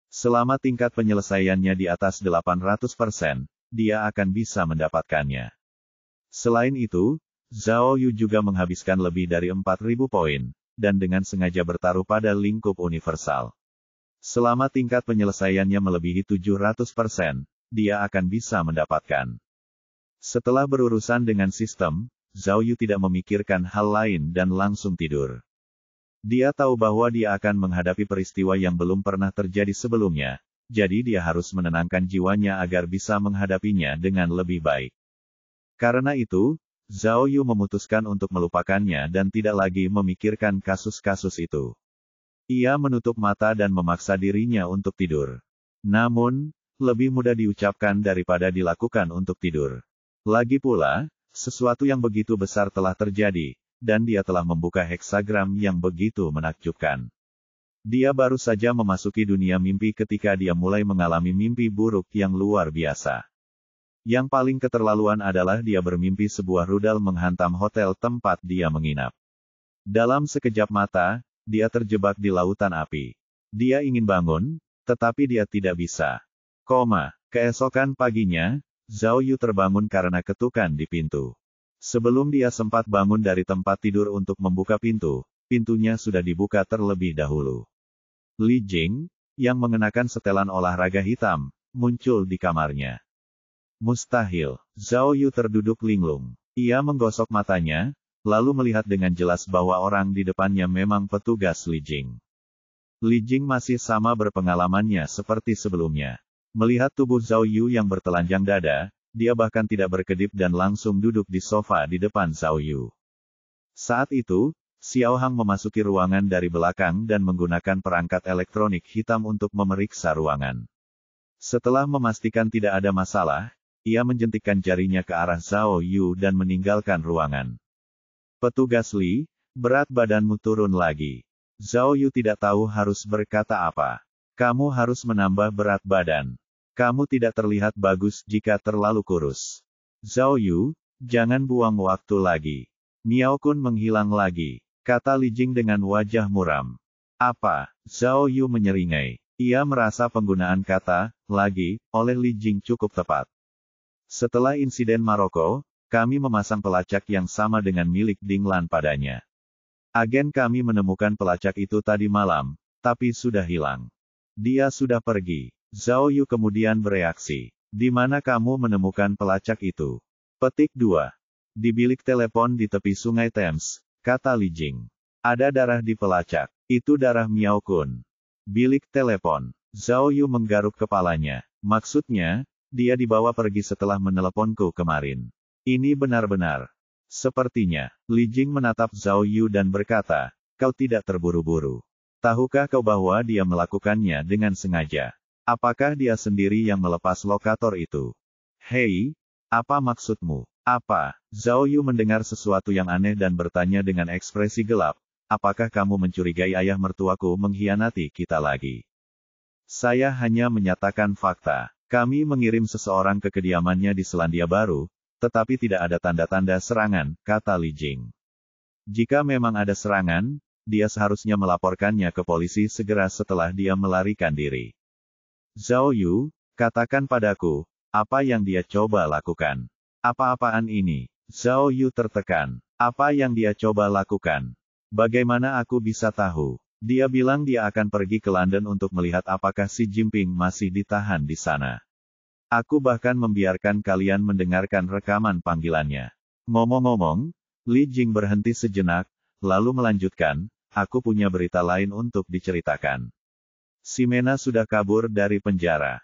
Speaker 1: Selama tingkat penyelesaiannya di atas 800%, dia akan bisa mendapatkannya. Selain itu, Zhao Yu juga menghabiskan lebih dari 4.000 poin, dan dengan sengaja bertaruh pada lingkup universal. Selama tingkat penyelesaiannya melebihi 700%, dia akan bisa mendapatkan. Setelah berurusan dengan sistem, Zhao Yu tidak memikirkan hal lain dan langsung tidur. Dia tahu bahwa dia akan menghadapi peristiwa yang belum pernah terjadi sebelumnya, jadi dia harus menenangkan jiwanya agar bisa menghadapinya dengan lebih baik. Karena itu, Zhao Yu memutuskan untuk melupakannya dan tidak lagi memikirkan kasus-kasus itu. Ia menutup mata dan memaksa dirinya untuk tidur. Namun, lebih mudah diucapkan daripada dilakukan untuk tidur. Lagi pula, sesuatu yang begitu besar telah terjadi, dan dia telah membuka heksagram yang begitu menakjubkan. Dia baru saja memasuki dunia mimpi ketika dia mulai mengalami mimpi buruk yang luar biasa. Yang paling keterlaluan adalah dia bermimpi sebuah rudal menghantam hotel tempat dia menginap. Dalam sekejap mata, dia terjebak di lautan api. Dia ingin bangun, tetapi dia tidak bisa. Keesokan paginya, Zhao Yu terbangun karena ketukan di pintu. Sebelum dia sempat bangun dari tempat tidur untuk membuka pintu, pintunya sudah dibuka terlebih dahulu. Li Jing, yang mengenakan setelan olahraga hitam, muncul di kamarnya. Mustahil, Zhao Yu terduduk linglung. Ia menggosok matanya, lalu melihat dengan jelas bahwa orang di depannya memang petugas Li Jing. Li Jing masih sama berpengalamannya seperti sebelumnya. Melihat tubuh Zhao Yu yang bertelanjang dada, dia bahkan tidak berkedip dan langsung duduk di sofa di depan Zhao Yu. Saat itu, Xiao Hang memasuki ruangan dari belakang dan menggunakan perangkat elektronik hitam untuk memeriksa ruangan. Setelah memastikan tidak ada masalah, ia menjentikkan jarinya ke arah Zhao Yu dan meninggalkan ruangan. Petugas Li, berat badanmu turun lagi. Zhao Yu tidak tahu harus berkata apa. Kamu harus menambah berat badan. Kamu tidak terlihat bagus jika terlalu kurus. Zhao Yu, jangan buang waktu lagi. Miao Kun menghilang lagi, kata Li Jing dengan wajah muram. Apa? Zhao Yu menyeringai. Ia merasa penggunaan kata lagi oleh Li Jing cukup tepat. Setelah insiden Maroko, kami memasang pelacak yang sama dengan milik Ding Lan padanya. Agen kami menemukan pelacak itu tadi malam, tapi sudah hilang. Dia sudah pergi. Zhao Yu kemudian bereaksi. Di mana kamu menemukan pelacak itu? Petik 2. Di bilik telepon di tepi sungai Thames, kata Li Jing. Ada darah di pelacak. Itu darah Miao Kun. Bilik telepon. Zhao Yu menggaruk kepalanya. Maksudnya, dia dibawa pergi setelah meneleponku kemarin. Ini benar-benar. Sepertinya, Li Jing menatap Zhao Yu dan berkata, kau tidak terburu-buru. Tahukah kau bahwa dia melakukannya dengan sengaja? Apakah dia sendiri yang melepas lokator itu? Hei, apa maksudmu? Apa? Zhao Yu mendengar sesuatu yang aneh dan bertanya dengan ekspresi gelap, apakah kamu mencurigai ayah mertuaku mengkhianati kita lagi? Saya hanya menyatakan fakta. Kami mengirim seseorang ke kediamannya di Selandia Baru, tetapi tidak ada tanda-tanda serangan, kata Li Jing. Jika memang ada serangan, dia seharusnya melaporkannya ke polisi segera setelah dia melarikan diri. Zhao Yu, katakan padaku, apa yang dia coba lakukan? Apa-apaan ini? Zhao Yu tertekan. Apa yang dia coba lakukan? Bagaimana aku bisa tahu? Dia bilang dia akan pergi ke London untuk melihat apakah Xi Jinping masih ditahan di sana. Aku bahkan membiarkan kalian mendengarkan rekaman panggilannya. Ngomong-ngomong, Li Jing berhenti sejenak, lalu melanjutkan, aku punya berita lain untuk diceritakan. Ximena sudah kabur dari penjara.